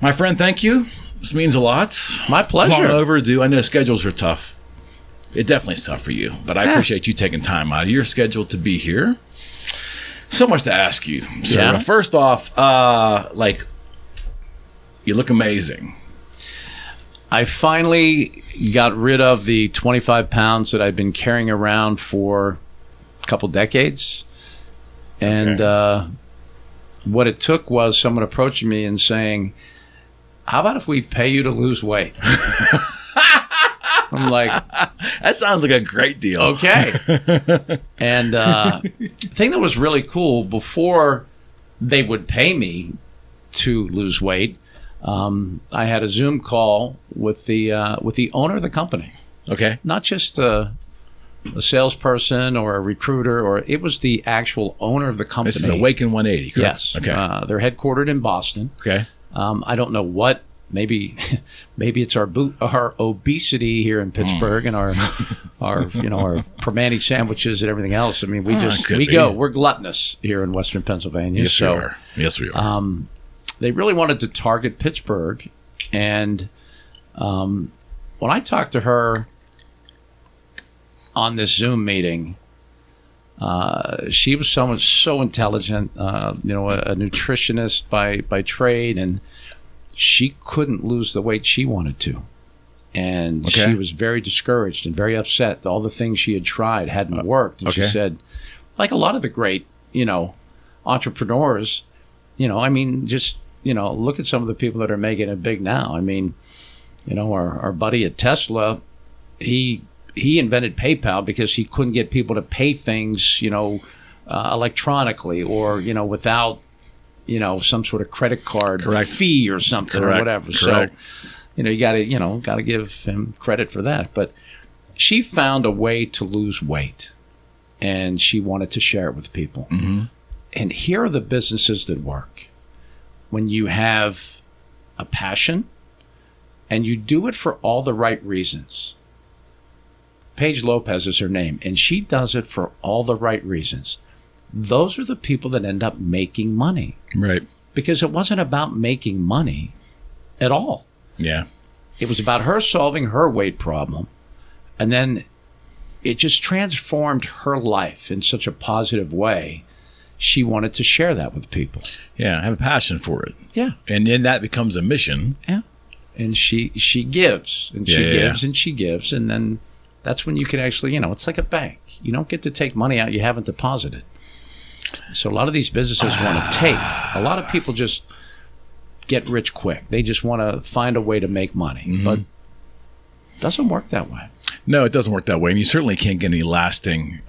My friend, thank you. This means a lot. My pleasure. Long overdue. I know schedules are tough. It definitely is tough for you, but I appreciate you taking time out of your schedule to be here. So much to ask you. So first off, you look amazing. I finally got rid of the 25 pounds that I've been carrying around for a couple decades. And what it took was someone approaching me and saying, how about if we pay you to lose weight? I'm like, that sounds like a great deal. Okay. And the thing that was really cool, before they would pay me to lose weight, I had a Zoom call with the owner of the company. Okay. Not just a salesperson or a recruiter, or it was the actual owner of the company. This is Awaken 180, correct? Yes. Okay. They're headquartered in Boston. Okay. I don't know what. Maybe it's our obesity here in Pittsburgh and our permani sandwiches and everything else. I mean, we're gluttonous here in Western Pennsylvania. Yes, we are. Yes, we are. They really wanted to target Pittsburgh, and when I talked to her on this Zoom meeting, she was so intelligent, a nutritionist by trade, and she couldn't lose the weight she wanted to. And she was very discouraged and very upset. All the things she had tried hadn't worked. And she said, like a lot of the great, entrepreneurs, look at some of the people that are making it big now. I mean, our buddy at Tesla, he invented PayPal because he couldn't get people to pay things, electronically or, without, some sort of credit card fee or something or whatever. Correct. So, you got to give him credit for that. But she found a way to lose weight, and she wanted to share it with people. Mm-hmm. And here are the businesses that work. When you have a passion and you do it for all the right reasons. Paige Lopez is her name, and she does it for all the right reasons. Those are the people that end up making money. Right. Because it wasn't about making money at all. Yeah. It was about her solving her weight problem. And then it just transformed her life in such a positive way. She wanted to share that with people. Yeah, I have a passion for it. Yeah. And then that becomes a mission. Yeah. And she gives, and she gives, and she gives. And then that's when you can actually, it's like a bank. You don't get to take money out you haven't deposited. So a lot of these businesses want to take. A lot of people just get rich quick. They just want to find a way to make money. Mm-hmm. But it doesn't work that way. No, it doesn't work that way. And you certainly can't get any lasting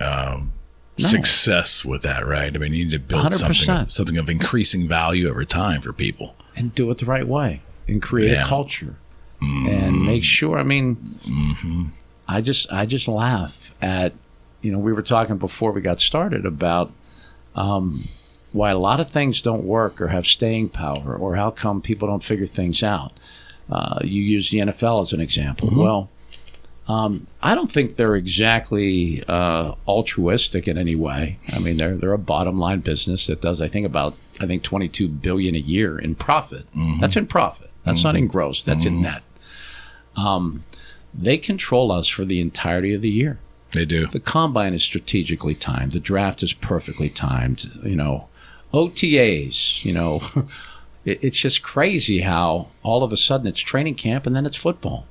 success with that, right? I mean, you need to build something of increasing value over time for people. And do it the right way. And create a culture. Mm-hmm. And make sure, I just laugh at, we were talking before we got started about why a lot of things don't work or have staying power, or how come people don't figure things out. You use the NFL as an example. Mm-hmm. Well, I don't think they're exactly altruistic in any way. I mean, they're a bottom line business that does, I think $22 billion a year in profit. Mm-hmm. That's in profit. That's not in gross. That's in net. They control us for the entirety of the year. They do. The combine is strategically timed. The draft is perfectly timed. OTAs, it's just crazy how all of a sudden it's training camp and then it's football.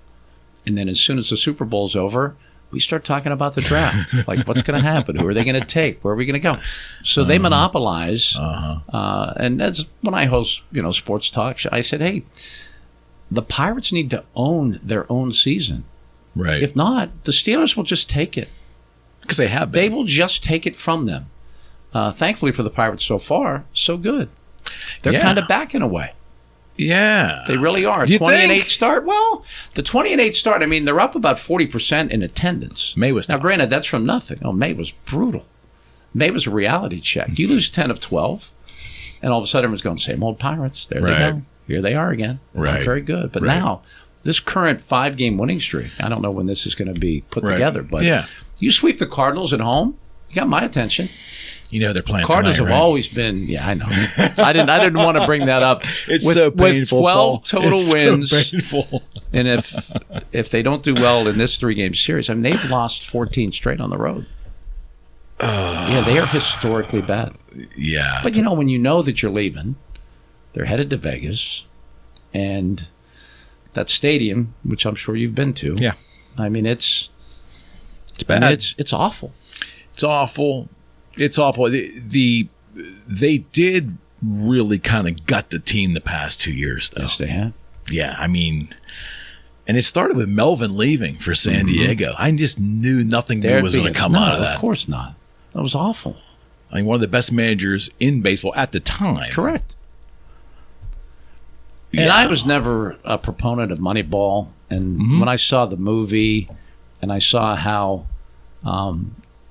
And then as soon as the Super Bowl's over, we start talking about the draft. Like, what's going to happen? Who are they going to take? Where are we going to go? So they monopolize. And that's when I host, sports talk. I said, hey, the Pirates need to own their own season. Right. If not, the Steelers will just take it. Because they have been. They will just take it from them. Thankfully for the Pirates so far, so good. They're kind of backing away. Yeah. They really are. 20-8 start. Well, the 20-8 start, they're up about 40% in attendance. May was tough. Now, granted, that's from nothing. Oh, May was brutal. May was a reality check. You lose 10 of 12, and all of a sudden everyone's going, same old Pirates. There they go. Here they are again. Right. Not very good. But now, this current 5-game winning streak, I don't know when this is going to be put together, but you sweep the Cardinals at home, you got my attention. They're playing Cardinals tonight, have right? always been. Yeah, I know. I didn't want to bring that up. It's so painful. With 12 Paul. total It's wins, so painful. and if they don't do well in this 3-game series, I mean, they've lost 14 straight on the road. Yeah, they are historically bad. Yeah. But when you know that you're leaving, they're headed to Vegas, and that stadium, which I'm sure you've been to. Yeah. I mean, it's bad. It's awful. It's awful. It's awful. They did really kind of gut the team the past 2 years, though. Yes, they have. Yeah, I mean, and it started with Melvin leaving for San Diego. I just knew nothing good was going to come out of that. Of course not. That was awful. I mean, one of the best managers in baseball at the time. Correct. Yeah. And I was never a proponent of Moneyball. And when I saw the movie and I saw how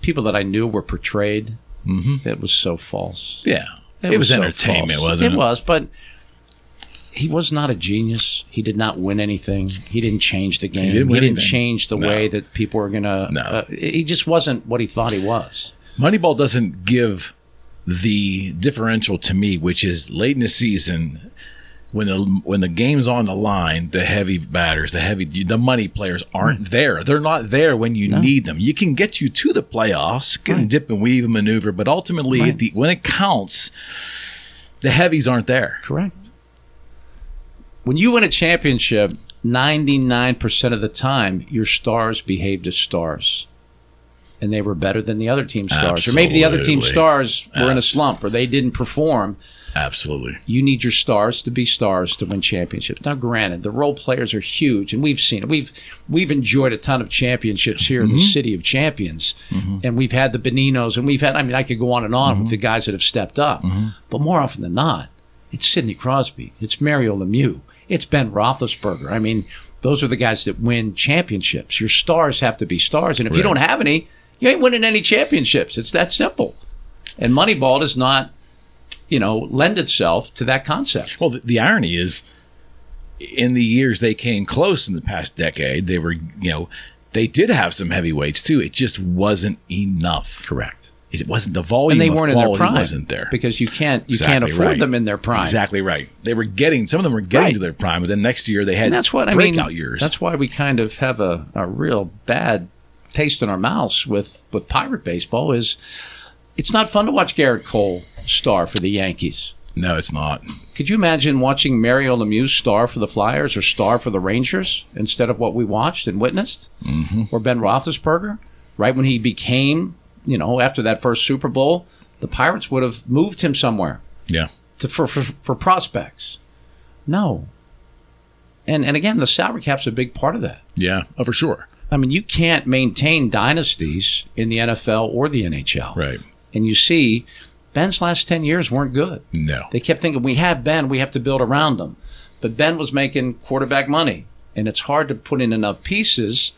people that I knew were portrayed, it was so false. Yeah. It was so entertainment, false. wasn't it? It was, but he was not a genius. He did not win anything. He didn't change the game. He didn't change the way that people were going to... No. He just wasn't what he thought he was. Moneyball doesn't give the differential to me, which is late in the season... When the game's on the line, the heavy batters, the money players aren't there. They're not there when you need them. You can get you to the playoffs, can dip and weave and maneuver, but ultimately, when it counts, the heavies aren't there. Correct. When you win a championship, 99% of the time, your stars behaved as stars. And they were better than the other team's stars. Or maybe the other team's stars were in a slump or they didn't perform. Absolutely. You need your stars to be stars to win championships. Now, granted, the role players are huge, and we've seen it. We've enjoyed a ton of championships here in the City of Champions, and we've had the Beninos, and we've had, I mean, I could go on and on with the guys that have stepped up. But more often than not, it's Sidney Crosby, it's Mario Lemieux, it's Ben Roethlisberger. I mean, those are the guys that win championships. Your stars have to be stars, and if you don't have any, you ain't winning any championships. It's that simple. And Moneyball does not lend itself to that concept. Well, the irony is, in the years they came close in the past decade, they were, they did have some heavyweights too. It just wasn't enough. Correct. It wasn't the volume. And they weren't of in their prime. Wasn't there because you can't afford them in their prime. Exactly right. They were getting some of them were getting to their prime, but then next year they had breakout years. That's why we kind of have a real bad taste in our mouths with pirate baseball. Is it's not fun to watch Garrett Cole star for the Yankees. No, it's not. Could you imagine watching Mario Lemieux star for the Flyers or star for the Rangers instead of what we watched and witnessed? Or Ben Roethlisberger, right when he became, after that first Super Bowl, the Pirates would have moved him somewhere. Yeah. For prospects. No. And again, the salary cap's a big part of that. Yeah, for sure. I mean, you can't maintain dynasties in the NFL or the NHL. Right. And you see, Ben's last 10 years weren't good. No. They kept thinking, we have Ben, we have to build around him. But Ben was making quarterback money. And it's hard to put in enough pieces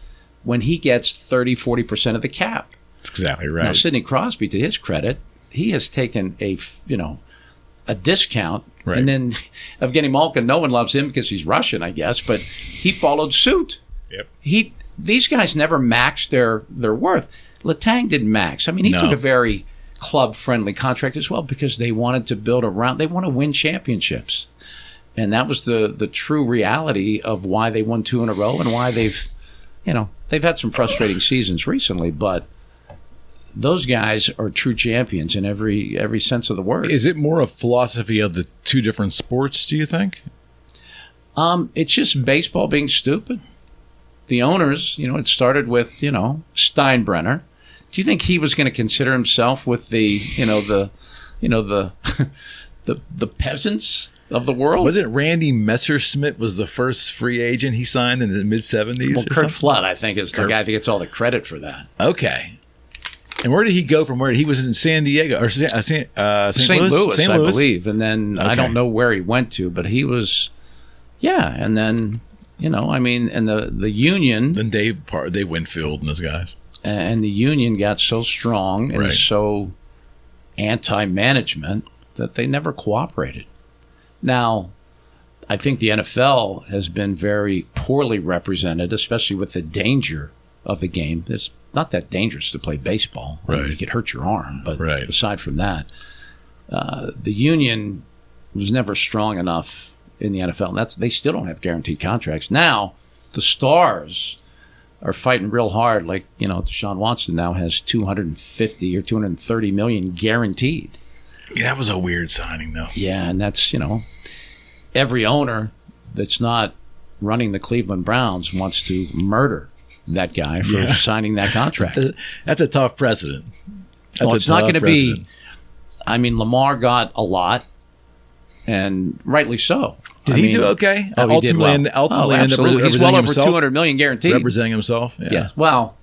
when he gets 30, 40% of the cap. That's exactly right. Now, Sidney Crosby, to his credit, he has taken a discount. Right. And then Evgeny Malkin, no one loves him because he's Russian, I guess, but he followed suit. Yep. These guys never maxed their worth. Letang didn't max. I mean, he took a very club-friendly contract as well because they wanted to build around. They want to win championships. And that was the true reality of why they won 2 in a row and why they've had some frustrating seasons recently, but those guys are true champions in every sense of the word. Is it more a philosophy of the two different sports, do you think? It's just baseball being stupid. The owners, it started with, Steinbrenner. Do you think he was going to consider himself with the peasants of the world? Was it Randy Messerschmidt was the first free agent he signed in the mid-'70s? Well, Kurt Flood, I think, is the guy that gets all the credit for that. Okay. And where did he go from where he was in San Diego or St. Louis, I believe. And then I don't know where he went to, but he was, and then, and the union. Then Dave Winfield and those guys. And the union got so strong and so anti-management that they never cooperated. Now, I think the NFL has been very poorly represented, especially with the danger of the game. It's not that dangerous to play baseball. I mean, you could hurt your arm, but aside from that, the union was never strong enough in the NFL. And they still don't have guaranteed contracts. Now, the stars are fighting real hard. Like, Deshaun Watson now has $250 or $230 million guaranteed. Yeah, that was a weird signing, though. Yeah, and that's, every owner that's not running the Cleveland Browns wants to murder that guy for signing that contract. That's a tough precedent. It's not going to be. I mean, Lamar got a lot, and rightly so. Did he do okay? Oh, ultimately, he did well. Ultimately, end up he's well over himself, $200 million guaranteed, representing himself. Yeah. Well,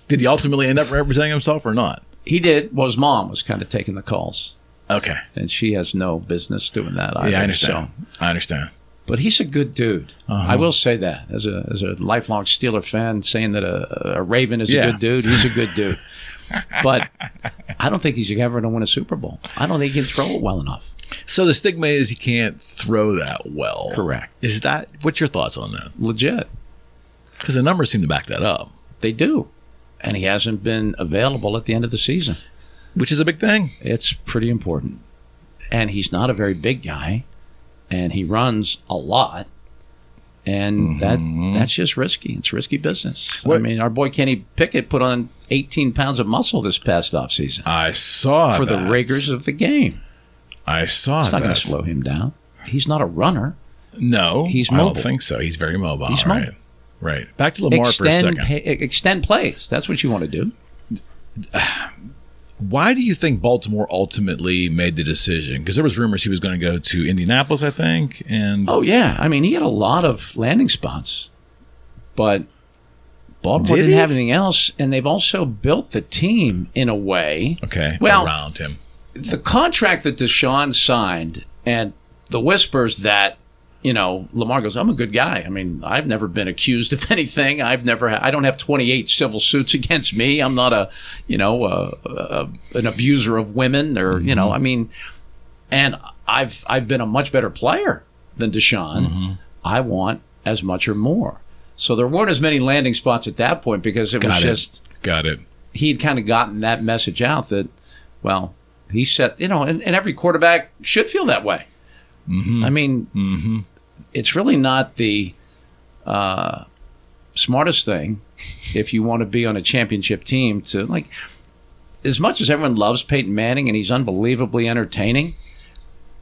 did he ultimately end up representing himself or not? He did. Well, his mom was kind of taking the calls. Okay, and she has no business doing that either. Yeah, I understand. I understand. But he's a good dude. I will say that as a lifelong Steeler fan, saying that a Raven is a good dude. He's a good dude. But I don't think he's ever going to win a Super Bowl. I don't think he can throw it well enough. So the stigma is he can't throw that well. Correct. What's your thoughts on that? Legit. Because the numbers seem to back that up. They do. And he hasn't been available at the end of the season. Which is a big thing. It's pretty important. And he's not a very big guy. And he runs a lot. And that's just risky. It's risky business. I mean, our boy Kenny Pickett put on 18 pounds of muscle this past offseason. I saw for the rigors of the game. I saw It's not going to slow him down. He's not a runner. No, he's mobile. I don't think so. He's very mobile. He's mobile. Right. Back to Lamar for a second. Extend plays. That's what you want to do. Why do you think Baltimore ultimately made the decision? Because there was rumors he was going to go to Indianapolis, I think. And oh, yeah. I mean, he had a lot of landing spots. But Baltimore didn't have anything else. And they've also built the team in a way. Okay. Around him. The contract that Deshaun signed and the whispers that, Lamar goes, I'm a good guy. I mean, I've never been accused of anything. I don't have 28 civil suits against me. I'm not an abuser of women or, I mean, and I've been a much better player than Deshaun. I want as much or more. So there weren't as many landing spots at that point because it was just. Got it. He'd kind of gotten that message out that, well, he said, and every quarterback should feel that way. I mean, it's really not the smartest thing if you want to be on a championship team to, like, as much as everyone loves Peyton Manning and he's unbelievably entertaining,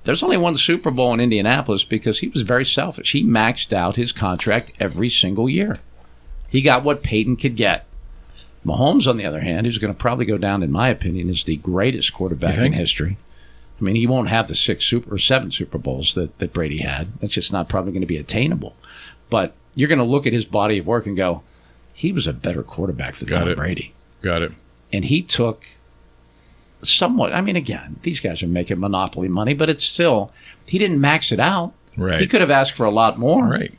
there's only one Super Bowl in Indianapolis because he was very selfish. He maxed out his contract every single year. He got what Peyton could get. Mahomes, on the other hand, who's going to probably go down, in my opinion, as the greatest quarterback in history. I mean, he won't have the 7 Super Bowls that Brady had. That's just not probably going to be attainable. But you're going to look at his body of work and go, he was a better quarterback than Tom Brady. Got it. And he took somewhat, I mean, again, these guys are making monopoly money, but it's still, he didn't max it out. Right. He could have asked for a lot more. Right.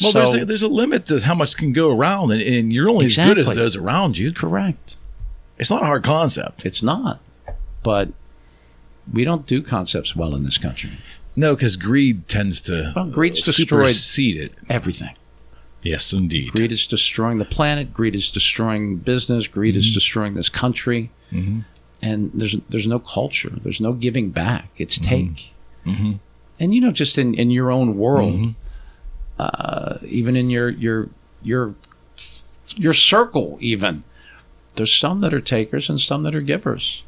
Well, there's a limit to how much can go around, and you're only as good as those around you. Correct. It's not a hard concept. It's not. But we don't do concepts well in this country. No, because greed tends to supersede it. Everything. Yes, indeed. Greed is destroying the planet. Greed is destroying business. Greed is destroying this country. And there's no culture. There's no giving back. It's take. And, just in your own world, even in your circle, even there's some that are takers and some that are givers.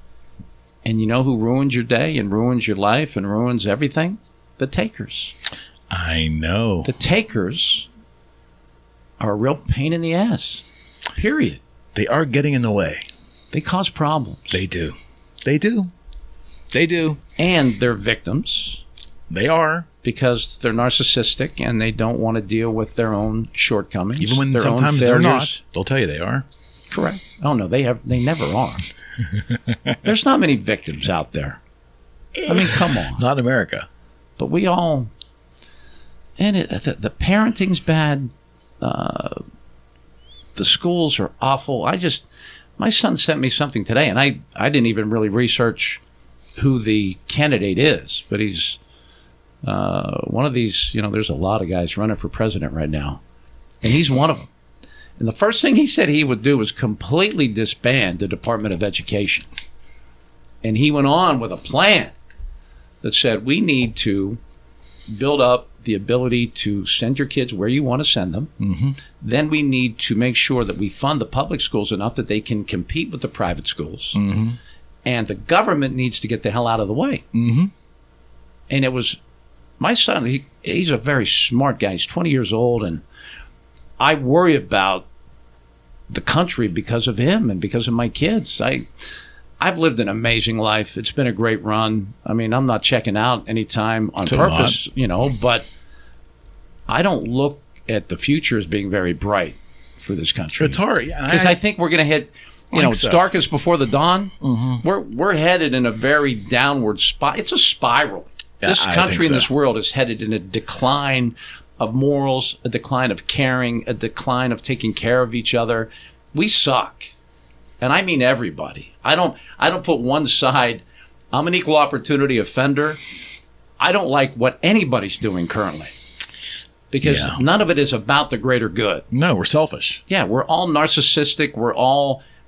And you know who ruins your day and ruins your life and ruins everything? The takers. I know. The takers are a real pain in the ass. Period. They are getting in the way. They cause problems. They do. They do. They do. And they're victims. They are. Because they're narcissistic and they don't want to deal with their own shortcomings. Even when sometimes they're not. They'll tell you they are. Correct. Oh, no, they never are. There's not many victims out there. I mean, come on. Not in America. But we all... And the parenting's bad. The schools are awful. My son sent me something today, and I didn't even really research who the candidate is, but he's one of these, there's a lot of guys running for president right now, and he's one of them. And the first thing he said he would do was completely disband the Department of Education. And he went on with a plan that said, we need to build up the ability to send your kids where you want to send them. Mm-hmm. Then we need to make sure that we fund the public schools enough that they can compete with the private schools. Mm-hmm. And the government needs to get the hell out of the way. Mm-hmm. And it was my son, he's a very smart guy. He's 20 years old, and I worry about the country because of him and because of my kids. I've lived an amazing life. It's been a great run. I mean, I'm not checking out anytime on purpose, but I don't look at the future as being very bright for this country. It's hard. Because I think we're going to hit, it's darkest before the dawn. Mm-hmm. We're headed in a very downward spot. It's a spiral. This country and this world is headed in a decline of morals, a decline of caring, a decline of taking care of each other. We suck. And I mean everybody. I don't put one side. I'm an equal opportunity offender. I don't like what anybody's doing currently. Because none of it is about the greater good. No, we're selfish. Yeah, we're all narcissistic.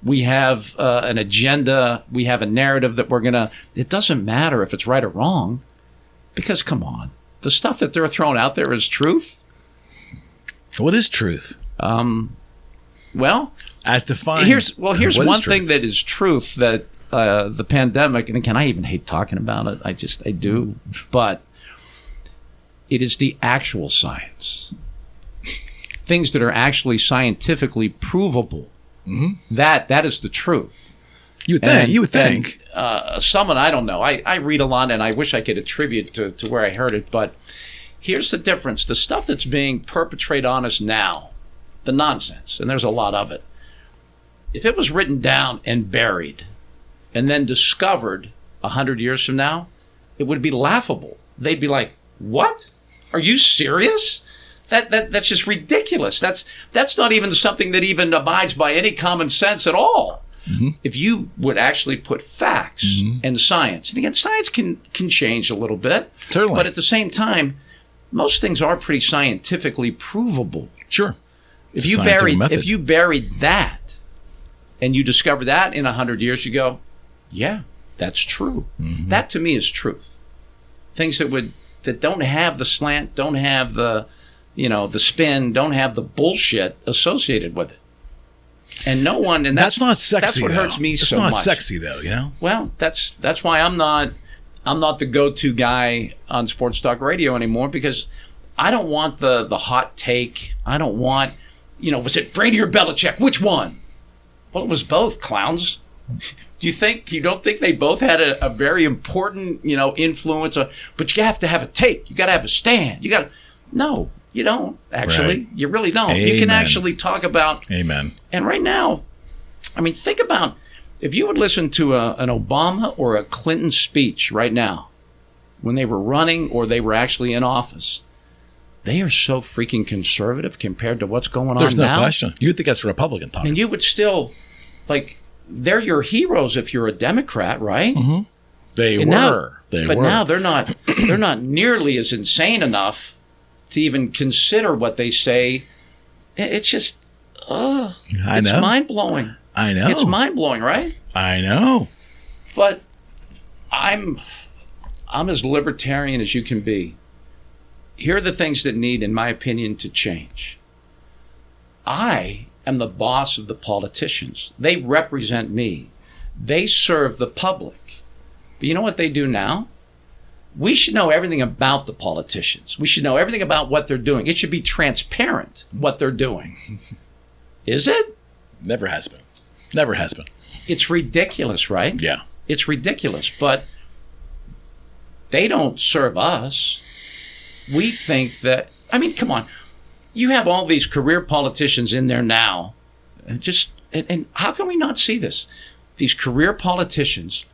We have an agenda. We have a narrative that it doesn't matter if it's right or wrong. Because, come on, the stuff that they're throwing out there is truth. What is truth? Well, as defined. Here's one thing that is truth that the pandemic, and again, I even hate talking about it. I do. But it is the actual science. Things that are actually scientifically provable. Mm-hmm. That is the truth. You would think. Someone, I don't know. I read a lot, and I wish I could attribute to where I heard it. But here's the difference. The stuff that's being perpetrated on us now, the nonsense, and there's a lot of it. If it was written down and buried and then discovered 100 years from now, it would be laughable. They'd be like, what? Are you serious? That's just ridiculous. That's not even something that even abides by any common sense at all. Mm-hmm. If you would actually put facts and science, and again, science can change a little bit, certainly, but at the same time, most things are pretty scientifically provable. Sure. If you buried that and you discover that in 100 years, you go, yeah, that's true. Mm-hmm. That to me is truth. Things that don't have the slant, don't have the spin, don't have the bullshit associated with it. And no one, and that's not sexy. That's what hurts me so much. It's not sexy, though. Well, that's why I'm not the go-to guy on sports talk radio anymore, because I don't want the hot take. I don't want, was it Brady or Belichick? Which one? Well, it was both, clowns. You don't think they both had a very important, influence? But you have to have a take. You got to have a stand. No. You don't, actually. Right. You really don't. Amen. You can actually talk about... Amen. And right now, I mean, think about if you would listen to an Obama or a Clinton speech right now, when they were running or they were actually in office, they are so freaking conservative compared to what's going on now. There's no question. You would think that's a Republican talking. And you would still, they're your heroes if you're a Democrat, right? Mm-hmm. They were. Now they're not nearly as insane enough to even consider what they say. It's just, it's mind-blowing. I know. It's mind-blowing, right? I know. But I'm as libertarian as you can be. Here are the things that need, in my opinion, to change. I am the boss of the politicians. They represent me. They serve the public. But you know what they do now? We should know everything about the politicians. We should know everything about what they're doing. It should be transparent what they're doing. Is it? Never has been. Never has been. It's ridiculous, right? Yeah. It's ridiculous, but they don't serve us. We think that, come on. You have all these career politicians in there now. And how can we not see this? These career politicians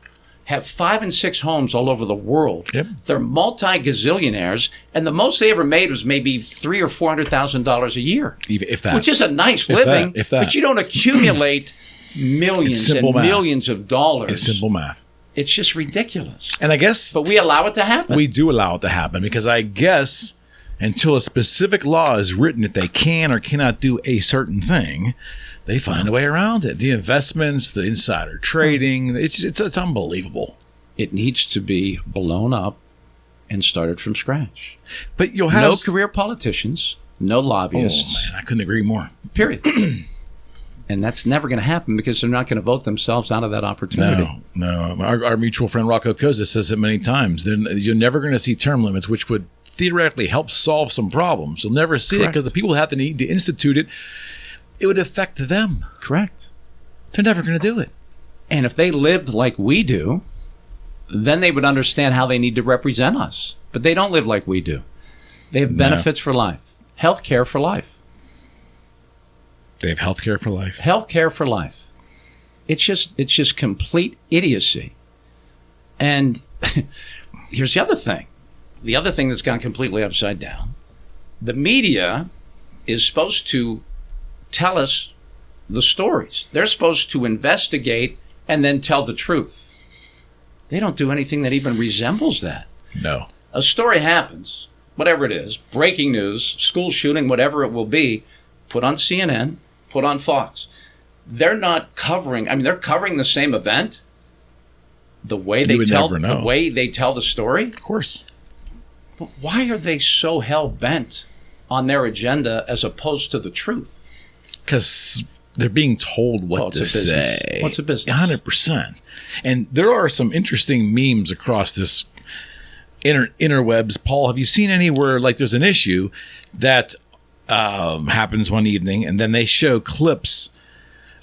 have 5 and 6 homes all over the world. Yep. They're multi-gazillionaires, and the most they ever made was maybe $300,000 or $400,000 a year. If that. Which is a nice living, but you don't accumulate millions and millions of dollars. It's simple math. It's just ridiculous. And I guess... But we allow it to happen. We do allow it to happen because I guess... until a specific law is written that they can or cannot do a certain thing. They find a way around it. The investments, the insider trading, it's unbelievable. It needs to be blown up and started from scratch. But you'll have no career politicians, no lobbyists. Oh, man, I couldn't agree more. Period. And that's never going to happen because they're not going to vote themselves out of that opportunity. No. Our mutual friend Rocco Cozza says it many times. You're never going to see term limits, which would theoretically help solve some problems. You'll never see it because the people who have to need to institute it, it would affect them. Correct. They're never going to do it. And if they lived like we do, then they would understand how they need to represent us. But they don't live like we do. They have benefits for life, health care for life. They have health care for life. Health care for life. It's just complete idiocy. And here's the other thing. The other thing that's gone completely upside down. The media is supposed to tell us the stories. They're supposed to investigate and then tell the truth. They don't do anything that even resembles that. No. A story happens, whatever it is, breaking news, school shooting, whatever it will be, put on CNN, put on Fox. They're not covering, they're covering the same event. The way they tell the story. Of course. But why are they so hell-bent on their agenda as opposed to the truth? Because they're being told what to say. What's a business? 100%. And there are some interesting memes across this interwebs. Paul, have you seen anywhere like there's an issue that happens one evening and then they show clips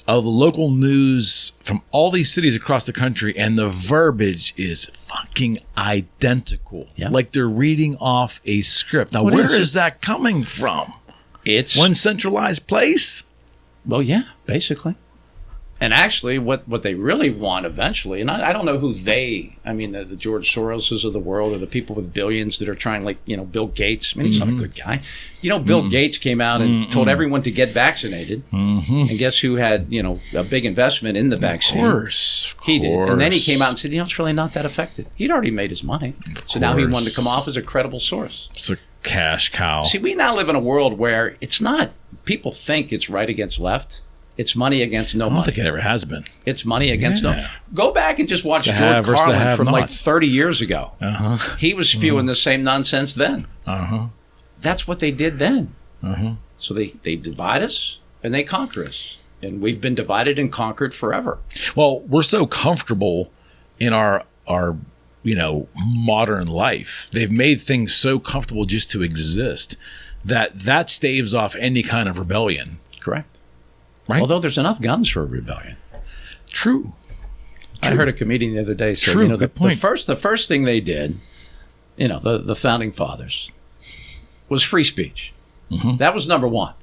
of the local news from all these cities across the country and the verbiage is fucking identical. Yeah. Like they're reading off a script. Now, where is that coming from? It's one centralized place? Well, yeah, basically. And actually, what they really want eventually, and I don't know who they, the George Soroses of the world or the people with billions that are trying, Bill Gates. He's not a good guy. Bill Gates came out and told everyone to get vaccinated. And guess who had, a big investment in the vaccine? Of course. He did. And then he came out and said, it's really not that effective. He'd already made his money. So now he wanted to come off as a credible source. It's a cash cow. See, we now live in a world where it's not, people think it's right against left. It's money against no money. I don't think it ever has been. It's money against no. Go back and just watch George Carlin from like 30 years ago. He was spewing the same nonsense then. That's what they did then. So they divide us and they conquer us. And we've been divided and conquered forever. Well, we're so comfortable in our modern life. They've made things so comfortable just to exist that staves off any kind of rebellion. Correct. Right? Although there's enough guns for a rebellion. True. I heard a comedian the other day say, good point. the first thing they did, the founding fathers, was free speech. That was number one.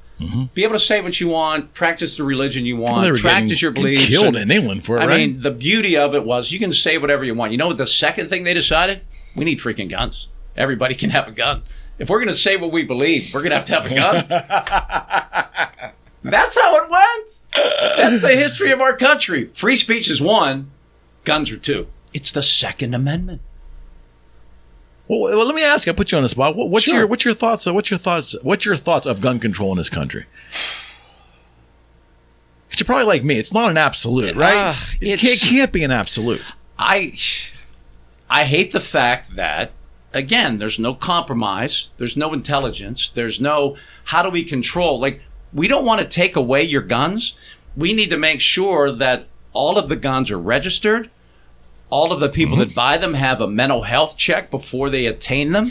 Be able to say what you want, practice the religion you want, practice your beliefs. Killed in England for it, right? The beauty of it was you can say whatever you want. You know what the second thing they decided? We need freaking guns. Everybody can have a gun. If we're going to say what we believe, we're going to have a gun. That's how it went. That's the history of our country. Free speech is one, guns are two. It's the Second Amendment. Well, let me ask you. I put you on the spot. What's your thoughts? What's your thoughts of gun control in this country? Because you're probably like me. It's not an absolute, right? It can't be an absolute. I hate the fact that, again, there's no compromise. There's no intelligence. There's no how do we control. We don't want to take away your guns. We need to make sure that all of the guns are registered. All of the people that buy them have a mental health check before they attain them.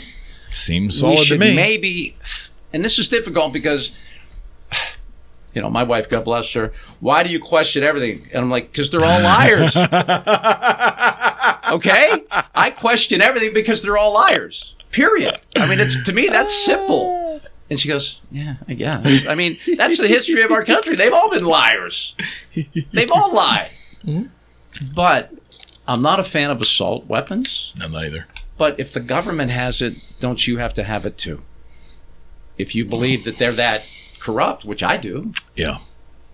Seems solid to me. Maybe, and this is difficult because, my wife, God bless her, why do you question everything? And I'm like, because they're all liars. Okay? I question everything because they're all liars. Period. To me, that's simple. And she goes, yeah, I guess. That's the history of our country. They've all been liars. They've all lied. But I'm not a fan of assault weapons. I'm not either. But if the government has it, don't you have to have it too? If you believe that they're that corrupt, which I do. Yeah.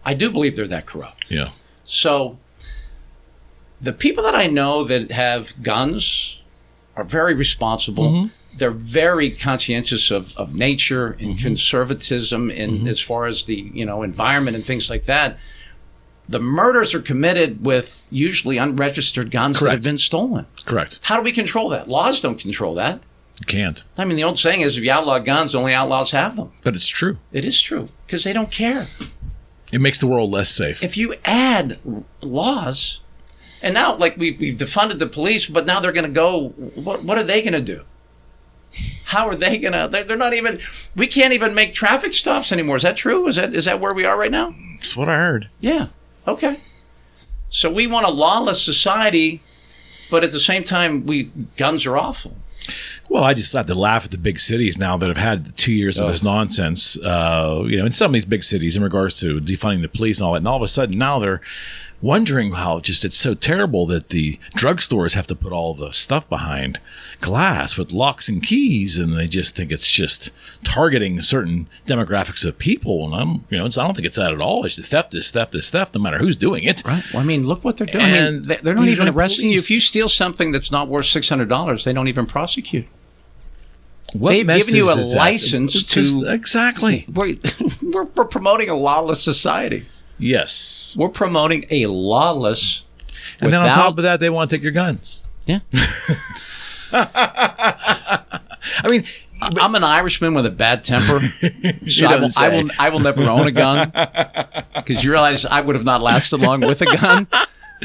I do believe they're that corrupt. Yeah. So the people that I know that have guns are very responsible. they're very conscientious of nature and conservatism in as far as the environment and things like that. The murders are committed with usually unregistered guns that have been stolen. Correct. How do we control that? Laws don't control that. You can't. I mean, the old saying is, if you outlaw guns, only outlaws have them. But it's true. It is true, because they don't care. It makes the world less safe. If you add laws, and now, like, we've defunded the police, but now they're going to go, what are they going to do? How are they going to, they're not even, we can't even make traffic stops anymore. Is that true? Is that where we are right now? That's what I heard. Yeah. Okay. So we want a lawless society, but at the same time, guns are awful. Well, I just have to laugh at the big cities now that have had 2 years of this nonsense, in some of these big cities in regards to defunding the police and all that. And all of a sudden now they're wondering how just it's so terrible that the drugstores have to put all the stuff behind glass with locks and keys, and they just think it's just targeting certain demographics of people. And I don't think it's that at all. It's theft is theft is theft, no matter who's doing it. Right. Well, I mean, look what they're doing. And they're not even arresting you if you steal something that's not worth $600. They don't even prosecute. They've given you a license to exactly. We're promoting a lawless society. Yes. We're promoting a lawless. And then on top of that, they want to take your guns. Yeah. I mean, I'm an Irishman with a bad temper, so I will never own a gun, because you realize I would have not lasted long with a gun.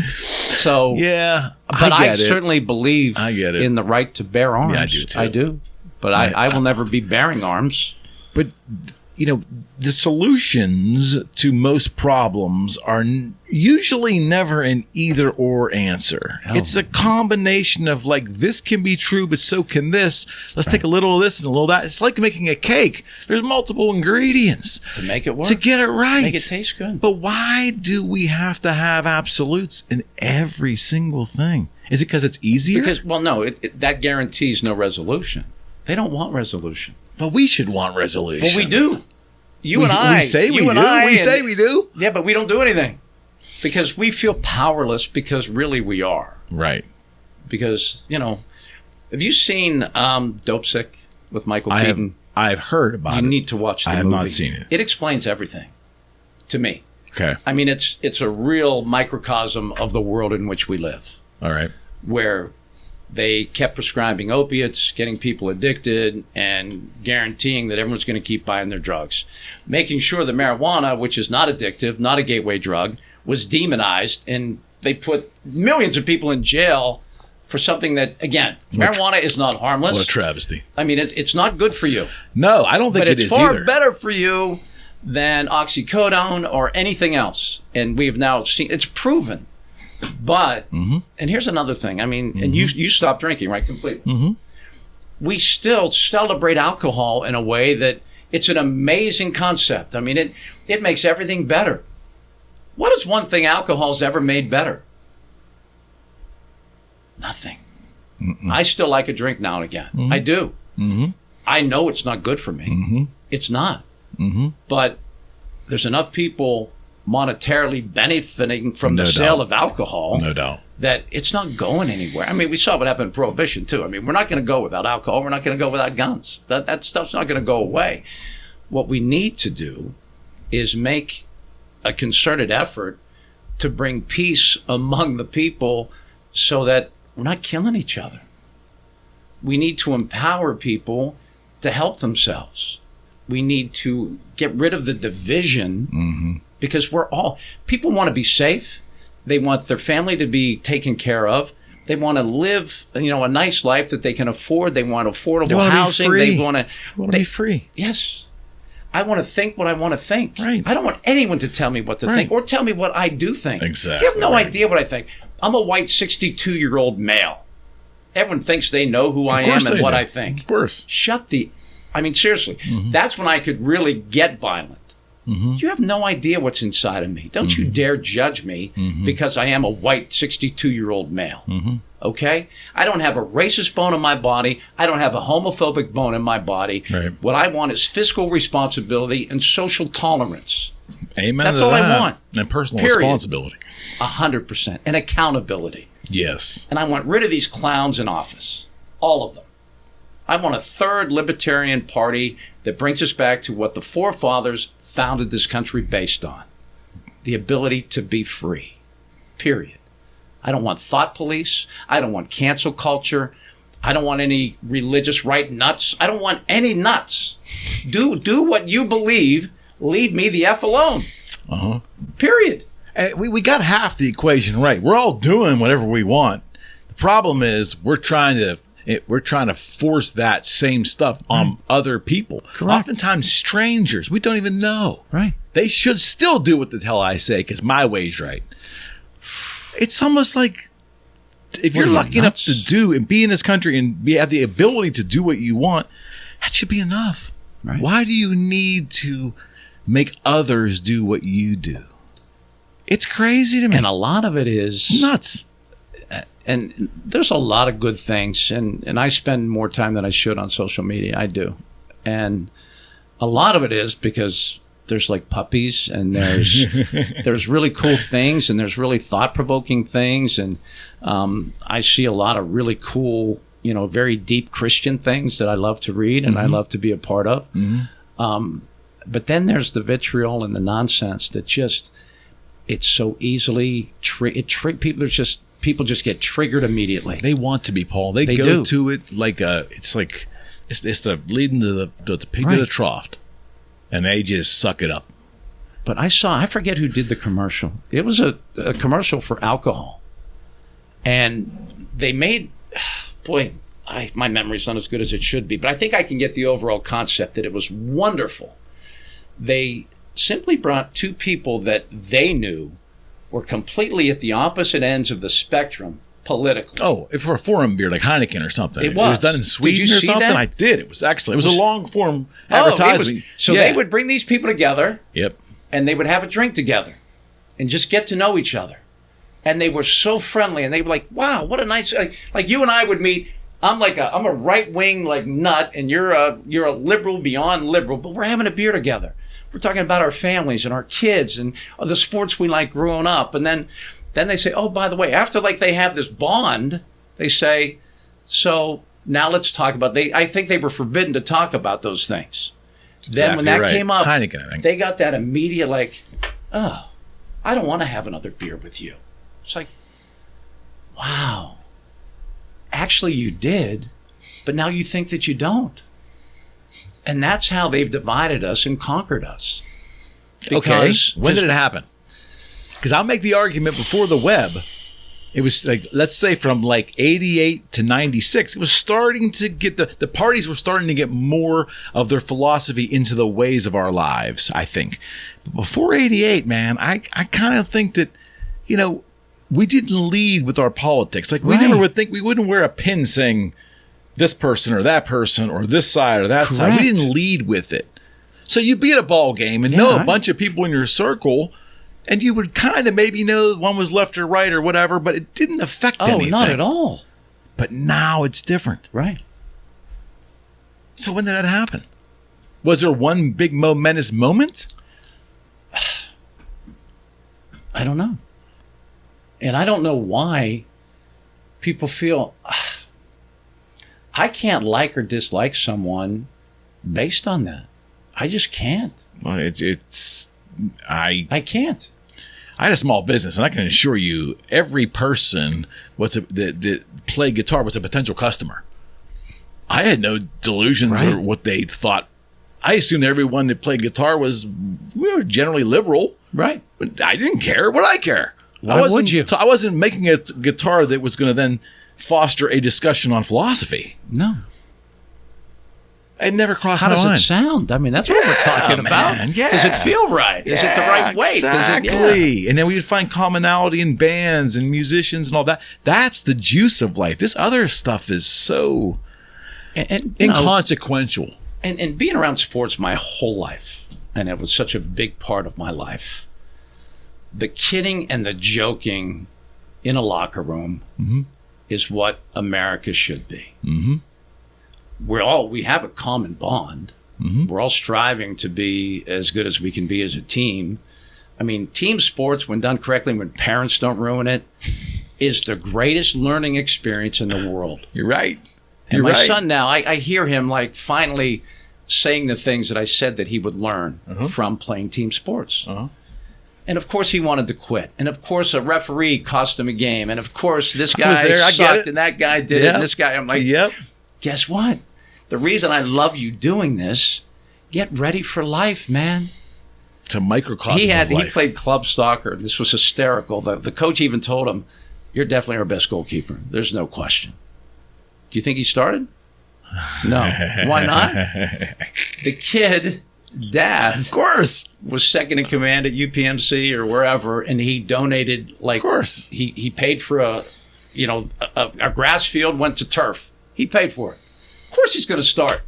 So yeah, but I certainly believe I get it. in the right to bear arms. Yeah, I do too. I do. But I will never be bearing arms. But, the solutions to most problems are usually never an either or answer. Oh. It's a combination of this can be true, but so can this. Let's take a little of this and a little of that. It's like making a cake. There's multiple ingredients to make it work, to get it right, make it taste good. But why do we have to have absolutes in every single thing? Is it because it's easier? Because, no, that guarantees no resolution. They don't want resolution. But we should want resolution. Well, we do. We say we do. Yeah, but we don't do anything because we feel powerless, because really we are. Right. Because, have you seen Dope Sick with Michael Keaton? I've heard about it. You need to watch the movie. I have not seen it. It explains everything to me. Okay. I mean, it's a real microcosm of the world in which we live. All right. Where they kept prescribing opiates, getting people addicted, and guaranteeing that everyone's going to keep buying their drugs. Making sure that marijuana, which is not addictive, not a gateway drug, was demonized, and they put millions of people in jail for something that, again, marijuana is not harmless. What a travesty. I mean, it's not good for you. No, I don't think it is either. But it's far better for you than oxycodone or anything else. And we have now seen, it's proven. But, and here's another thing. I mean, and you stopped drinking, right? Completely. We still celebrate alcohol in a way that it's an amazing concept. I mean, it makes everything better. What is one thing alcohol's ever made better? Nothing. I still like a drink now and again. I do. I know it's not good for me. It's not. But there's enough people monetarily benefiting from the sale of alcohol, no doubt, that it's not going anywhere. I mean, we saw what happened in Prohibition too. I mean, we're not going to go without alcohol. We're not going to go without guns. That stuff's not going to go away. What we need to do is make a concerted effort to bring peace among the people so that we're not killing each other. We need to empower people to help themselves. We need to get rid of the division, because people want to be safe. They want their family to be taken care of. They want to live, a nice life that they can afford. They want affordable housing. They want to be free. Yes. I want to think what I want to think. Right. I don't want anyone to tell me what to think or tell me what I do think. Exactly. You have no idea what I think. I'm a white 62-year-old male. Everyone thinks they know who I am and what I think. Of course. Seriously, that's when I could really get violent. You have no idea what's inside of me. Don't you dare judge me because I am a white 62-year-old male. Okay? I don't have a racist bone in my body. I don't have a homophobic bone in my body. Right. What I want is fiscal responsibility and social tolerance. Amen. That's all I want. And personal responsibility. 100%. And accountability. Yes. And I want rid of these clowns in office. All of them. I want a third libertarian party that brings us back to what the forefathers founded this country based on. The ability to be free. Period. I don't want thought police. I don't want cancel culture. I don't want any religious right nuts. I don't want any nuts. Do what you believe. Leave me the F alone. Uh-huh. Period. We got half the equation right. We're all doing whatever we want. The problem is we're trying to force that same stuff on other people. Correct. Oftentimes strangers we don't even know. Right. They should still do what the hell I say because my way's right. It's almost like if you're lucky enough to do and be in this country and have the ability to do what you want, that should be enough. Right. Why do you need to make others do what you do? It's crazy to me. And a lot of it is it's nuts. And there's a lot of good things. And I spend more time than I should on social media. I do. And a lot of it is because there's like puppies and there's really cool things and there's really thought-provoking things. And I see a lot of really cool, very deep Christian things that I love to read and I love to be a part of. Mm-hmm. But then there's the vitriol and the nonsense that just, it's so easily, people just get triggered immediately. They want to be, Paul. They go to it like it's the leading to the pig to the trough. And they just suck it up. But I forget who did the commercial. It was a commercial for alcohol. And they made, my memory's not as good as it should be, but I think I can get the overall concept that it was wonderful. They simply brought two people that they knew were completely at the opposite ends of the spectrum politically. Oh, for a forum beer like Heineken or something. It was done in Sweden or something. That? I did. It was excellent. It was a long form advertisement. They would bring these people together. Yep. And they would have a drink together and just get to know each other. And they were so friendly and they were like, wow, what a nice, like you and I would meet. I'm a right wing nut and you're a liberal beyond liberal, but we're having a beer together. We're talking about our families and our kids and the sports we like growing up. And then they say, oh, by the way, after they have this bond, they say, so now let's talk about, I think they were forbidden to talk about those things. Then when that came up, Heineken, I think. They got that immediate oh, I don't want to have another beer with you. It's like, wow, actually you did, but now you think that you don't. And that's how they've divided us and conquered us. Because, when did it happen? Because I'll make the argument before the web. It was let's say from 88 to 96, it was starting to get the parties were starting to get more of their philosophy into the ways of our lives, I think. But before 88, man, I kind of think that, we didn't lead with our politics. We never would think, we wouldn't wear a pin saying this person or that person or this side or that side. We didn't lead with it. So you'd be at a ball game and know a bunch of people in your circle, and you would kind of maybe know one was left or right or whatever, but it didn't affect anything. Oh, not at all. But now it's different. Right. So when did that happen? Was there one big momentous moment? I don't know. And I don't know why people feel I can't like or dislike someone based on that. I just can't. Well, I can't. I had a small business, and I can assure you, every person that played guitar was a potential customer. I had no delusions or what they thought. I assumed everyone that played guitar we were generally liberal. Right. But I didn't care. What did I care? Why would you? I wasn't making a guitar that was going to then foster a discussion on philosophy. No. It never crossed my mind. How mind. does it sound? I mean, that's what we're talking about. Yeah. Does it feel right? Is it the right way? Exactly. And then we would find commonality in bands and musicians and all that. That's the juice of life. This other stuff is so inconsequential. And being around sports my whole life, and it was such a big part of my life, the kidding and the joking in a locker room is what America should be. Mm-hmm. We have a common bond. Mm-hmm. We're all striving to be as good as we can be as a team. I mean, team sports, when done correctly, when parents don't ruin it, is the greatest learning experience in the world. You're right. And my son now, I hear him like finally saying the things that I said that he would learn from playing team sports. And of course he wanted to quit. And of course a referee cost him a game. And of course this guy sucked and that guy did it. And this guy, I'm like, guess what? The reason I love you doing this, get ready for life, man. It's a microcosm of life. He played club soccer. This was hysterical. The coach even told him, you're definitely our best goalkeeper. There's no question. Do you think he started? No. Why not? The kid, dad, of course, was second in command at UPMC or wherever, and he donated, like, of course, he paid for a grass field, went to turf. He paid for it. Of course he's going to start.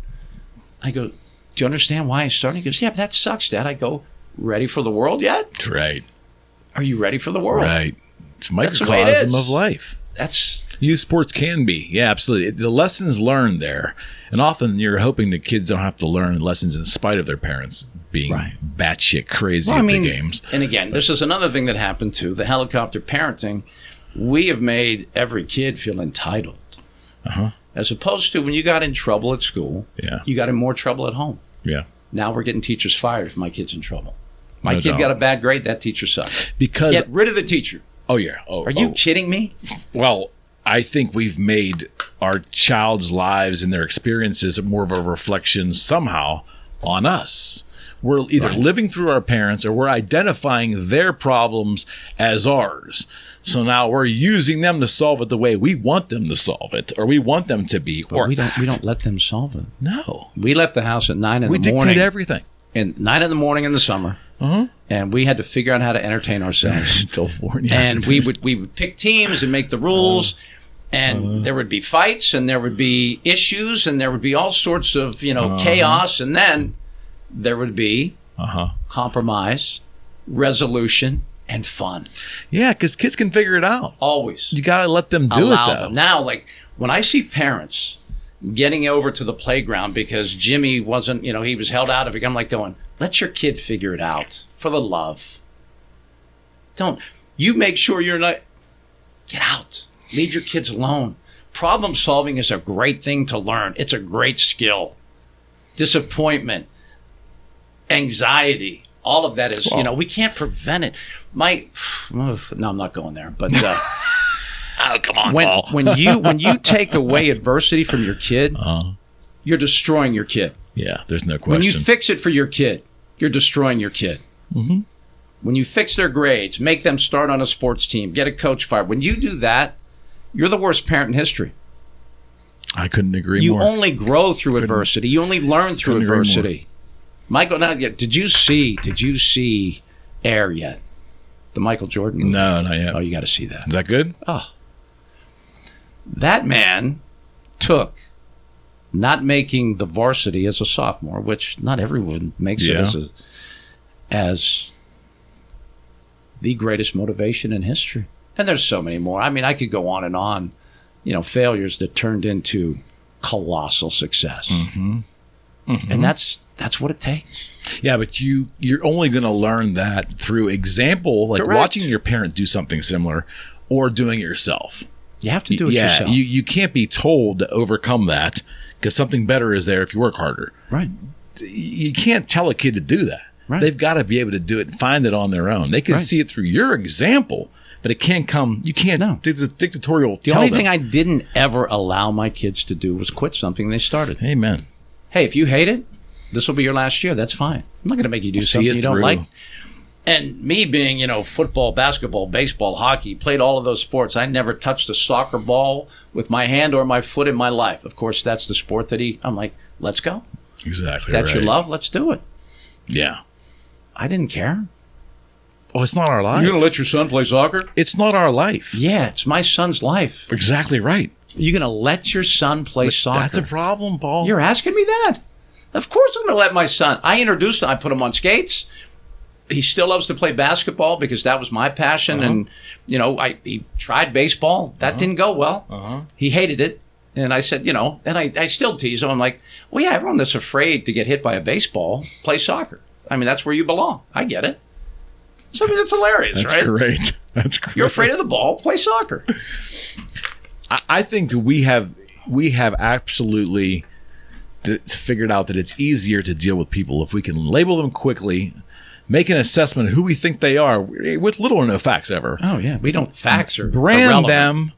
I go, do you understand why he's starting? He goes, yeah, but that sucks, Dad. I go, ready for the world yet? Right. Are you ready for the world? Right. It's a microcosm of life. That's youth sports can be. Yeah, absolutely. The lessons learned there. And often you're hoping the kids don't have to learn lessons in spite of their parents being batshit crazy at the games. And again, this is another thing that happened too. The helicopter parenting, we have made every kid feel entitled. As opposed to when you got in trouble at school, you got in more trouble at home. Yeah. Now we're getting teachers fired if my kid's in trouble. My kid got a bad grade, that teacher sucks. Because get rid of the teacher. Oh, yeah. Are you kidding me? Well, I think we've made our child's lives and their experiences more of a reflection somehow on us. We're either living through our parents or we're identifying their problems as ours. So now we're using them to solve it the way we want them to solve it, or we want them to be. But we don't let them solve it. No. We left the house at 9 in the morning. We dictate everything. And 9 in the morning in the summer. And we had to figure out how to entertain ourselves. Until 4. And we would pick teams and make the rules. And there would be fights, and there would be issues, and there would be all sorts of chaos. And then there would be compromise, resolution, and fun. Yeah, because kids can figure it out. Always. You got to let them do it, though. Now, like, when I see parents getting over to the playground because Jimmy wasn't, he was held out of it, I'm like going, let your kid figure it out, for the love. Don't. You make sure you're not. Get out. Leave your kids alone. Problem solving is a great thing to learn. It's a great skill. Disappointment, anxiety, all of that is, we can't prevent it. No, I'm not going there. But oh, come on, Paul. when you take away adversity from your kid, you're destroying your kid. Yeah, there's no question. When you fix it for your kid, you're destroying your kid. When you fix their grades, make them start on a sports team, get a coach fired. When you do that, you're the worst parent in history. I couldn't agree more. You only grow through adversity. You only learn through adversity. Michael, now, did you see Air yet? The Michael Jordan movie? No, not yet. Oh, you got to see that. Is that good? Oh. That man took not making the varsity as a sophomore, which not everyone makes it as the greatest motivation in history. And there's so many more. I mean, I could go on and on, failures that turned into colossal success. And that's what it takes. Yeah, but you're only going to learn that through example, like watching your parent do something similar or doing it yourself. You have to do it yourself. You can't be told to overcome that because something better is there if you work harder. Right. You can't tell a kid to do that. Right. They've got to be able to do it and find it on their own. They can see it through your example, but it can't come. You can't dictatorial tell them. The only thing I didn't ever allow my kids to do was quit something they started. Amen. Hey, if you hate it, this will be your last year. That's fine. I'm not going to make you do something you don't like. And me being, football, basketball, baseball, hockey, played all of those sports. I never touched a soccer ball with my hand or my foot in my life. Of course, that's the sport that I'm like, let's go. Exactly. If that's your love, let's do it. Yeah. I didn't care. Oh, it's not our life. You're going to let your son play soccer? It's not our life. Yeah, it's my son's life. Exactly right. You're going to let your son play soccer? That's a problem, Paul. You're asking me that? Of course I'm going to let my son. I introduced him. I put him on skates. He still loves to play basketball because that was my passion. And, he tried baseball. That didn't go well. He hated it. And I said, and I still tease him. I'm like, well, yeah, everyone that's afraid to get hit by a baseball, play soccer. I mean, that's where you belong. I get it. So, I mean, that's hilarious, right? That's great. That's great. You're afraid of the ball, play soccer. I think that we have we have absolutely figured out that it's easier to deal with people if we can label them quickly, make an assessment of who we think they are with little or no facts ever. Oh, yeah. We don't facts or brand them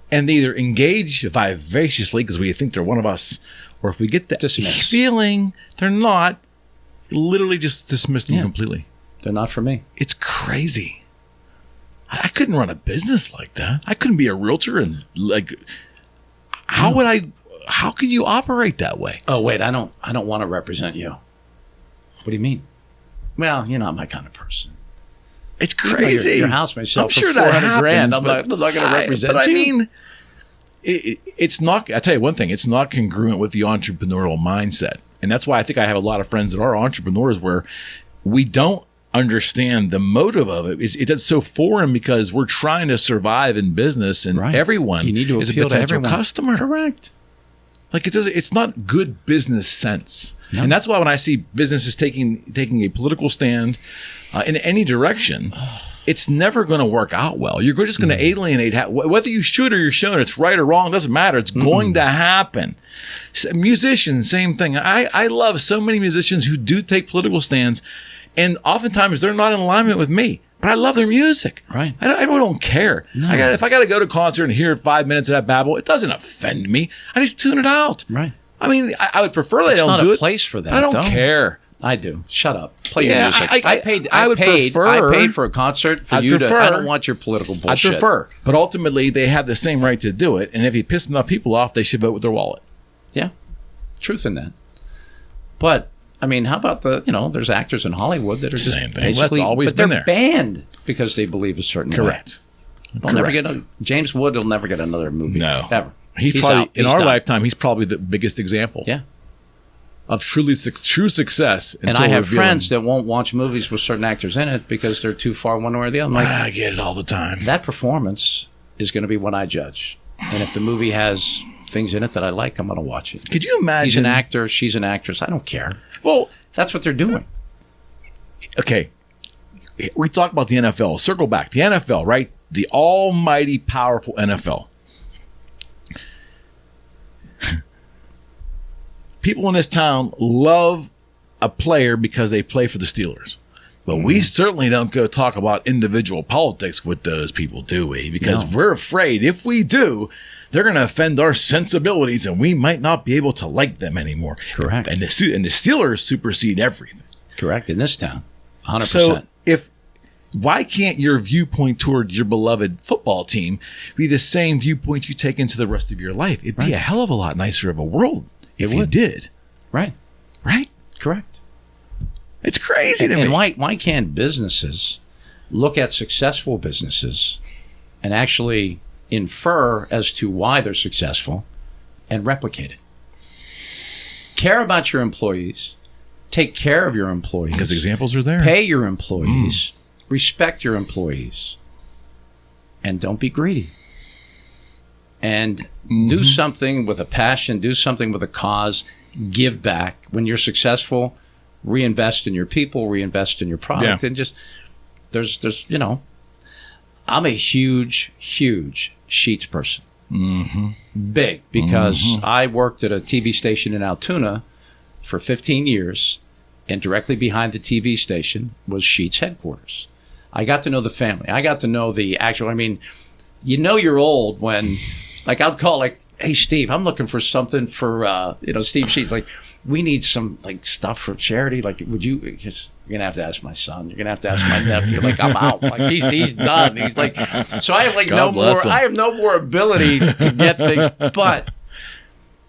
and either engage vivaciously because we think they're one of us, or if we get that feeling they're not, literally just dismiss them completely. They're not for me. It's crazy. I couldn't run a business like that. I couldn't be a realtor and how can you operate that way? Oh, wait, I don't want to represent you. What do you mean? Well, you're not my kind of person. It's crazy. Your house may sell I'm for sure 400 that happens, grand. I'm not going to represent you. But I mean, it's not, I'll tell you one thing, it's not congruent with the entrepreneurial mindset. And that's why I think I have a lot of friends that are entrepreneurs where we don't understand the motive of it. It's so foreign because we're trying to survive in business, and everyone is a potential customer. Correct. It's not good business sense. No. And that's why when I see businesses taking a political stand in any direction, it's never going to work out well. You're just going to alienate, whether you should or you're shown, it's right or wrong, doesn't matter. It's going to happen. Musicians, same thing. I love so many musicians who do take political stands, and oftentimes they're not in alignment with me. But I love their music. Right. I don't care. No. If I got to go to a concert and hear 5 minutes of that babble, it doesn't offend me. I just tune it out. Right. I mean, I would prefer they don't do it. It's not a place for that. I don't care. I do. Shut up. Play your music. I paid for a concert for you to. I don't want your political bullshit. I prefer. But ultimately, they have the same right to do it. And if you piss enough people off, they should vote with their wallet. Yeah. Truth in that. But I mean, how about there's actors in Hollywood that are just same thing. That's always been there. Banned because they believe a certain Correct. way. They'll never get James Wood will never get another movie. No. Ever. He's probably, in our lifetime, he's probably the biggest example. Yeah. Of true success. And I have friends that won't watch movies with certain actors in it because they're too far one way or the other. I get it all the time. That performance is going to be what I judge. And if the movie has things in it that I like, I'm going to watch it. Could you imagine? He's an actor. She's an actress. I don't care. Well, that's what they're doing. Okay. We talk about the NFL. Circle back. The NFL, right? The almighty powerful NFL. People in this town love a player because they play for the Steelers. But we certainly don't go talk about individual politics with those people, do we? Because we're afraid if we do, they're going to offend our sensibilities and we might not be able to like them anymore. Correct. And the Steelers supersede everything. Correct. In this town, 100%. So why can't your viewpoint toward your beloved football team be the same viewpoint you take into the rest of your life? It'd be a hell of a lot nicer of a world if you did. Right. Right? Correct. It's crazy to me. And why can't businesses look at successful businesses and actually infer as to why they're successful and replicate it? Care about your employees. Take care of your employees. Because examples are there. Pay your employees. Respect your employees. And don't be greedy. And do something with a passion. Do something with a cause. Give back. When you're successful, reinvest in your people, reinvest in your product. And just, there's I'm a huge sheets person. Big. Because I worked at a TV station in Altoona for 15 years, and directly behind the TV station was Sheets headquarters. I got to know the family. I got to know the actual, you're old when, I'd call hey, Steve, I'm looking for something for, Steve Sheets. We need some, stuff for charity. Would you, because you're going to have to ask my son. You're going to have to ask my nephew. I'm out. He's done. He's so I have I have no more ability to get things, but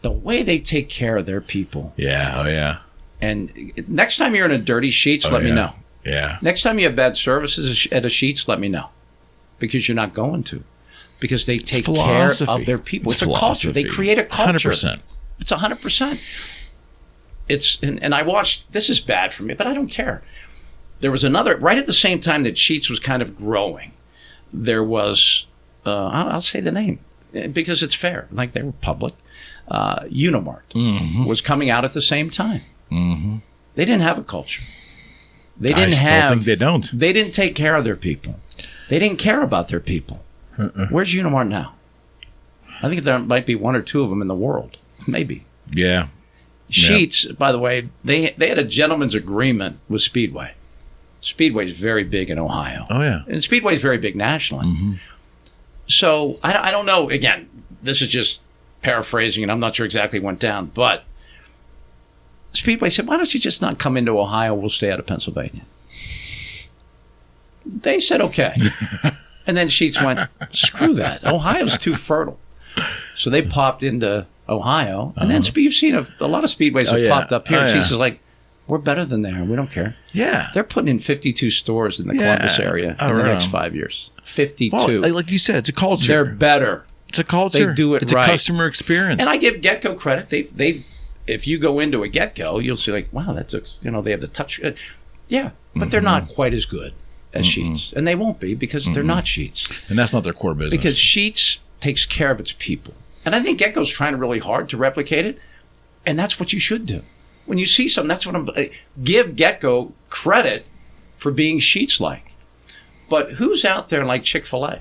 the way they take care of their people. Yeah. Oh, yeah. And next time you're in a dirty Sheets, let me know. Yeah. Next time you have bad services at a Sheets, let me know. Because you're not going to. Because they take care of their people. It's a culture. They create a culture. 100%. It's 100%. And I watched, this is bad for me, but I don't care. There was another, right at the same time that Sheets was kind of growing, there was, I'll say the name, because it's fair. They were public. Unimart was coming out at the same time. They didn't have a culture. They didn't think they don't. They didn't take care of their people. They didn't care about their people. Where's Unimart now? I think there might be one or two of them in the world, maybe. Yeah. Sheets, by the way, they had a gentleman's agreement with Speedway. Speedway is very big in Ohio. Oh, yeah. And Speedway is very big nationally. Mm-hmm. So I don't know. Again, this is just paraphrasing, and I'm not sure exactly what went down. But Speedway said, why don't you just not come into Ohio? We'll stay out of Pennsylvania. They said, okay. And then Sheets went, screw that. Ohio's too fertile. So they popped into Ohio. And then you've seen a lot of Speedways have popped up here. And Sheets is like, we're better than there. We don't care. Yeah. They're putting in 52 stores in the Columbus area in the next 5 years. 52. Well, like you said, it's a culture. They're better. It's a culture. They do it It's right. a customer experience. And I give Getco credit. They if you go into a Getco, you'll see like, wow, that's they have the touch. Yeah, but they're not quite as good as Sheets, and they won't be because they're not Sheets. And that's not their core business. Because Sheets takes care of its people, and I think Getco's trying really hard to replicate it, and that's what you should do. When you see something, that's what give Getco credit for being Sheets-like. But who's out there like Chick-fil-A?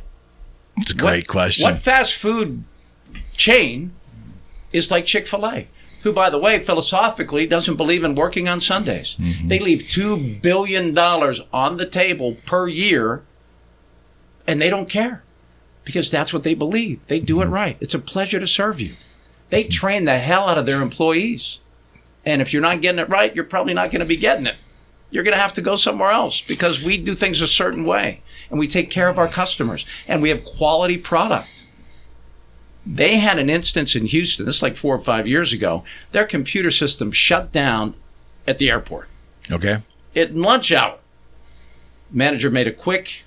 It's a great question. What fast food chain is like Chick-fil-A? Who, by the way, philosophically doesn't believe in working on Sundays. Mm-hmm. They leave $2 billion on the table per year, and they don't care because that's what they believe. They do it right. It's a pleasure to serve you. They train the hell out of their employees. And if you're not getting it right, you're probably not going to be getting it. You're going to have to go somewhere else because we do things a certain way and we take care of our customers and we have quality product. They had an instance in Houston, this is like 4 or 5 years ago, their computer system shut down at the airport. Okay. At lunch hour. Manager made a quick,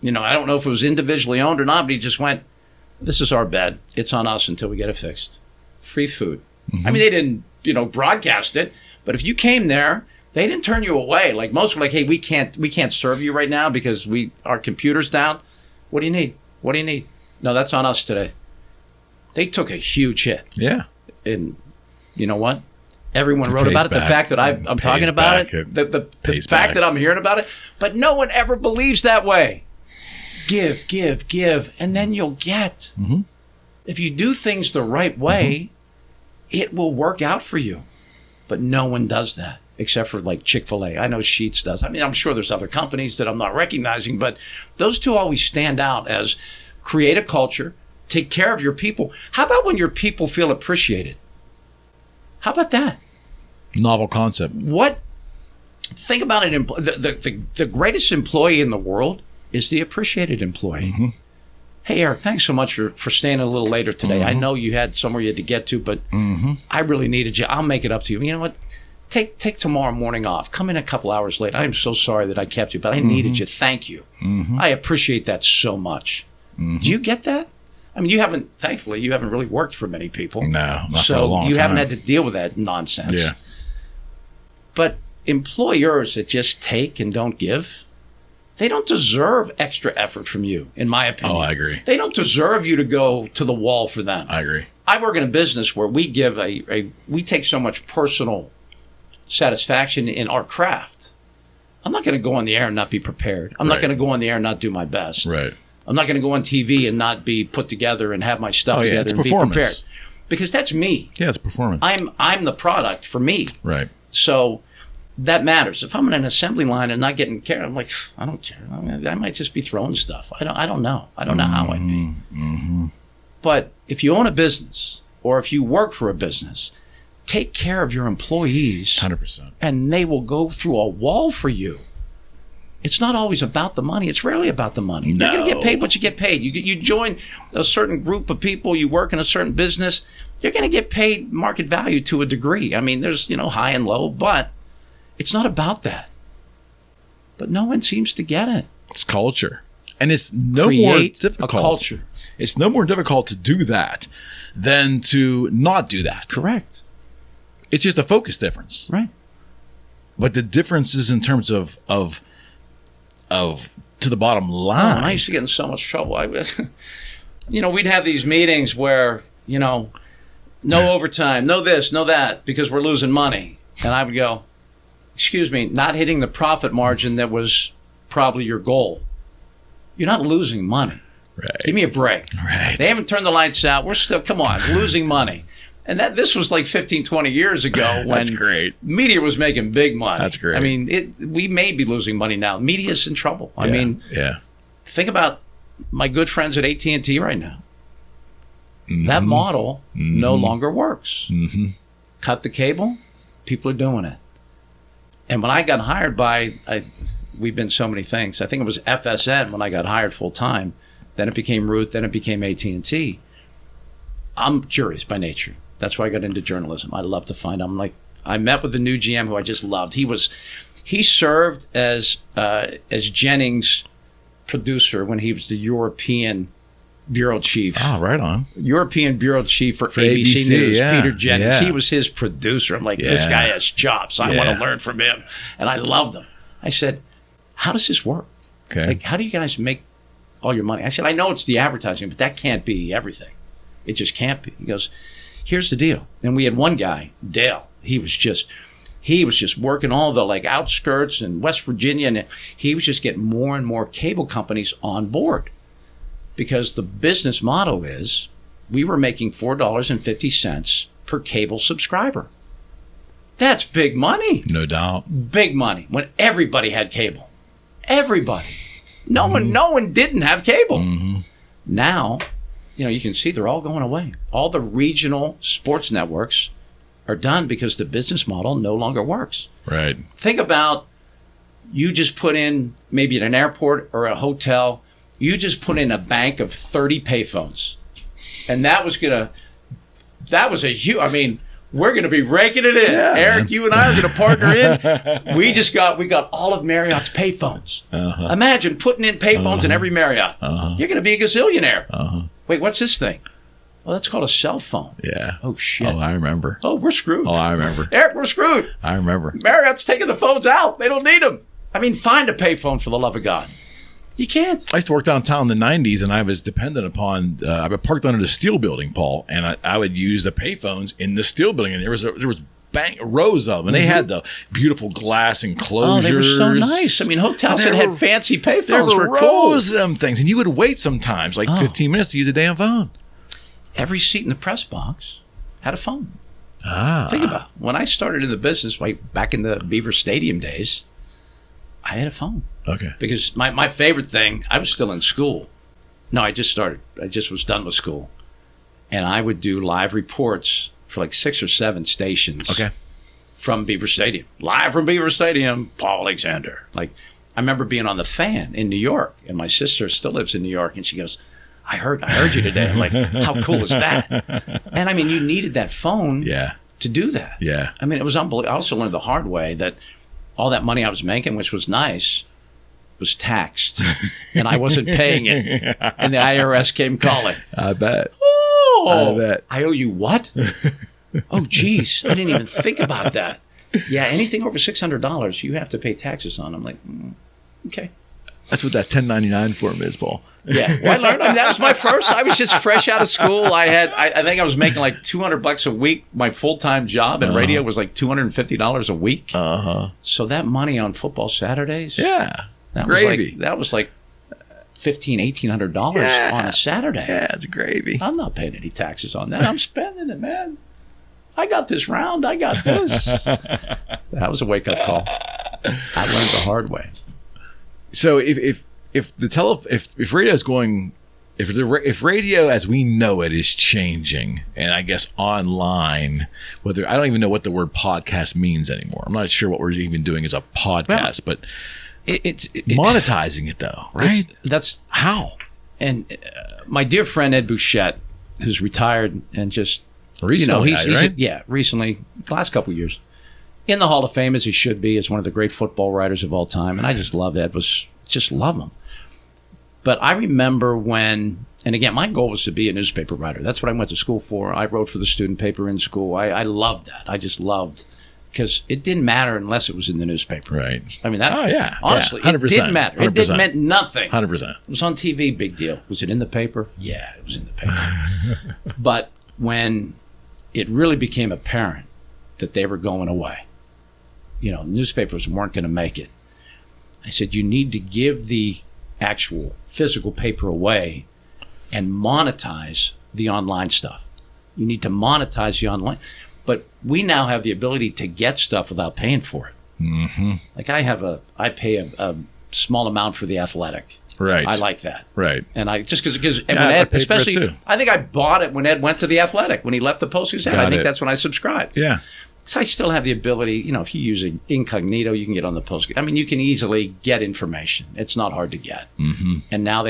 I don't know if it was individually owned or not, but he just went, this is our bad. It's on us until we get it fixed. Free food. Mm-hmm. I mean, they didn't, broadcast it, but if you came there, they didn't turn you away. Like most were like, hey, we can't serve you right now because our computer's down. What do you need? What do you need? No, that's on us today. They took a huge hit. Yeah. And you know what? Everyone wrote about it. The fact that I'm talking about it, the fact that I'm hearing about it, but no one ever believes that way. Give, and then you'll get. Mm-hmm. If you do things the right way, it will work out for you. But no one does that except for like Chick-fil-A. I know Sheets does. I mean, I'm sure there's other companies that I'm not recognizing, but those two always stand out as create a culture, take care of your people. How about when your people feel appreciated? How about that? Novel concept. Think about it. The greatest employee in the world is the appreciated employee. Mm-hmm. Hey, Eric, thanks so much for staying a little later today. Mm-hmm. I know you had somewhere you had to get to, but I really needed you. I'll make it up to you. You know what? Take tomorrow morning off. Come in a couple hours late. I'm so sorry that I kept you, but I needed you. Thank you. Mm-hmm. I appreciate that so much. Mm-hmm. Do you get that? I mean, thankfully, you haven't really worked for many people. No, not for a long time. So you haven't had to deal with that nonsense. Yeah. But employers that just take and don't give, they don't deserve extra effort from you, in my opinion. Oh, I agree. They don't deserve you to go to the wall for them. I agree. I work in a business where we give we take so much personal satisfaction in our craft. I'm not going to go on the air and not be prepared. I'm not going to go on the air and not do my best. Right. I'm not going to go on TV and not be put together and have my stuff together and be prepared. Because that's me. Yeah, it's performance. I'm the product for me. Right. So that matters. If I'm in an assembly line and not getting care, I'm like, I don't care. I might just be throwing stuff. I don't know. I don't know how I'd be. Mm-hmm. But if you own a business or if you work for a business, take care of your employees. 100%. And they will go through a wall for you. It's not always about the money. It's rarely about the money. No. You're going to get paid what you get paid. You join a certain group of people, you work in a certain business, you're going to get paid market value to a degree. I mean, there's, high and low, but it's not about that. But no one seems to get it. It's culture. And it's no more difficult. A culture. It's no more difficult to do that than to not do that. Correct. It's just a focus difference. Right. But the difference is in terms of to the bottom line. And I used to get in so much trouble. We'd have these meetings where, no overtime, no this, no that, because we're losing money. And I would go, excuse me, not hitting the profit margin that was probably your goal. You're not losing money. Right. Give me a break. Right. They haven't turned the lights out. We're still, come on, losing money. And this was like 15, 20 years ago when That's great. media was making big money. That's great. I mean, we may be losing money now. Media's in trouble. I mean, think about my good friends at AT&T right now. Mm-hmm. That model no longer works. Mm-hmm. Cut the cable, people are doing it. And when I got hired we've been so many things. I think it was FSN when I got hired full time. Then it became Root. Then it became AT&T. I'm curious by nature. That's why I got into journalism. I love to find. I met with the new GM who I just loved. He served as Jennings' producer when he was the European bureau chief. Oh, right on. European bureau chief for ABC News, Peter Jennings. Yeah. He was his producer. I'm like, this guy has chops. I want to learn from him. And I loved him. I said, how does this work? Okay. Like, how do you guys make all your money? I said, I know it's the advertising, but that can't be everything. It just can't be. He goes, here's the deal. And we had one guy, Dale. He was just working all the like outskirts in West Virginia, and he was just getting more and more cable companies on board because the business model is we were making $4.50 per cable subscriber. That's big money. No doubt. Big money when everybody had cable. Everybody. No one didn't have cable. Mm-hmm. Now, you can see they're all going away. All the regional sports networks are done because the business model no longer works. Right. Think about you just put in, maybe at an airport or a hotel, you just put in a bank of 30 payphones. And that was a huge, we're going to be raking it in. Yeah, Eric, you and I are going to partner in. We got all of Marriott's payphones. Uh-huh. Imagine putting in payphones in every Marriott. Uh-huh. You're going to be a gazillionaire. Uh-huh. Wait, what's this thing? Well, that's called a cell phone. Yeah. Oh, shit. Oh, I remember. Oh, we're screwed. Oh, I remember. Eric, we're screwed. I remember. Marriott's taking the phones out. They don't need them. Find a payphone for the love of God. You can't. I used to work downtown in the 90s, and I was dependent upon, I parked under the steel building, Paul, and I would use the payphones in the steel building, and there was rows of them, and they had the beautiful glass enclosures. Oh, they were so nice. Hotels that had fancy payphones there were were cool. rows of them things, and you would wait sometimes, 15 minutes to use a damn phone. Every seat in the press box had a phone. Ah. Think about it. When I started in the business, back in the Beaver Stadium days, I had a phone. Okay. Because my favorite thing, I was still in school. No, I just started. I just was done with school. And I would do live reports for like 6 or 7 stations. Okay. From Beaver Stadium. Live from Beaver Stadium, Paul Alexander. I remember being on the Fan in New York, and my sister still lives in New York, and she goes, I heard you today. I'm like, how cool is that? And you needed that phone to do that. Yeah. It was unbelievable. I also learned the hard way that all that money I was making, which was nice, was taxed. And I wasn't paying it. And the IRS came calling. I bet. Oh, I bet. I owe you what? Oh, geez. I didn't even think about that. Yeah, anything over $600, you have to pay taxes on. I'm like, okay. That's what that 1099 form is, Paul. Yeah, well, I learned. That was my first. I was just fresh out of school. I think I was making like $200 a week. My full-time job in radio was like $250 a week. So that money on football Saturdays, that gravy. That was like $1,500, $1,800 on a Saturday. Yeah, it's gravy. I'm not paying any taxes on that. I'm spending it, man. I got this round. I got this. That was a wake-up call. I learned the hard way. So if radio is going, if radio as we know it is changing, and I guess online, whether I don't even know what the word podcast means anymore. I'm not sure what we're even doing as a podcast, but it's monetizing it though, right? That's how. And my dear friend Ed Bouchette, who's retired and just recently, recently, the last couple of years. In the Hall of Fame, as he should be, as one of the great football writers of all time. And I just love Ed. Just love him. But I remember when, and again, my goal was to be a newspaper writer. That's what I went to school for. I wrote for the student paper in school. I loved that. I just loved, because it didn't matter unless it was in the newspaper. Right. Honestly, 100%, it didn't matter. 100%. It meant nothing. 100%. It was on TV, big deal. Was it in the paper? Yeah, it was in the paper. But when it really became apparent that they were going away, newspapers weren't going to make it. I said, you need to give the actual physical paper away and monetize the online stuff. You need to monetize the online. But we now have the ability to get stuff without paying for it. Mm-hmm. Like I pay a small amount for The Athletic. Right. I like that. Right. And I just because Yeah, Ed, I paid for it especially, too. I think I bought it when Ed went to The Athletic, when he left the Post-Gazette. I think it. that's when I subscribed. Yeah. So I still have the ability, if you use incognito, you can get on the Post-Gazette. I mean, you can easily get information. It's not hard to get. Mm-hmm. And now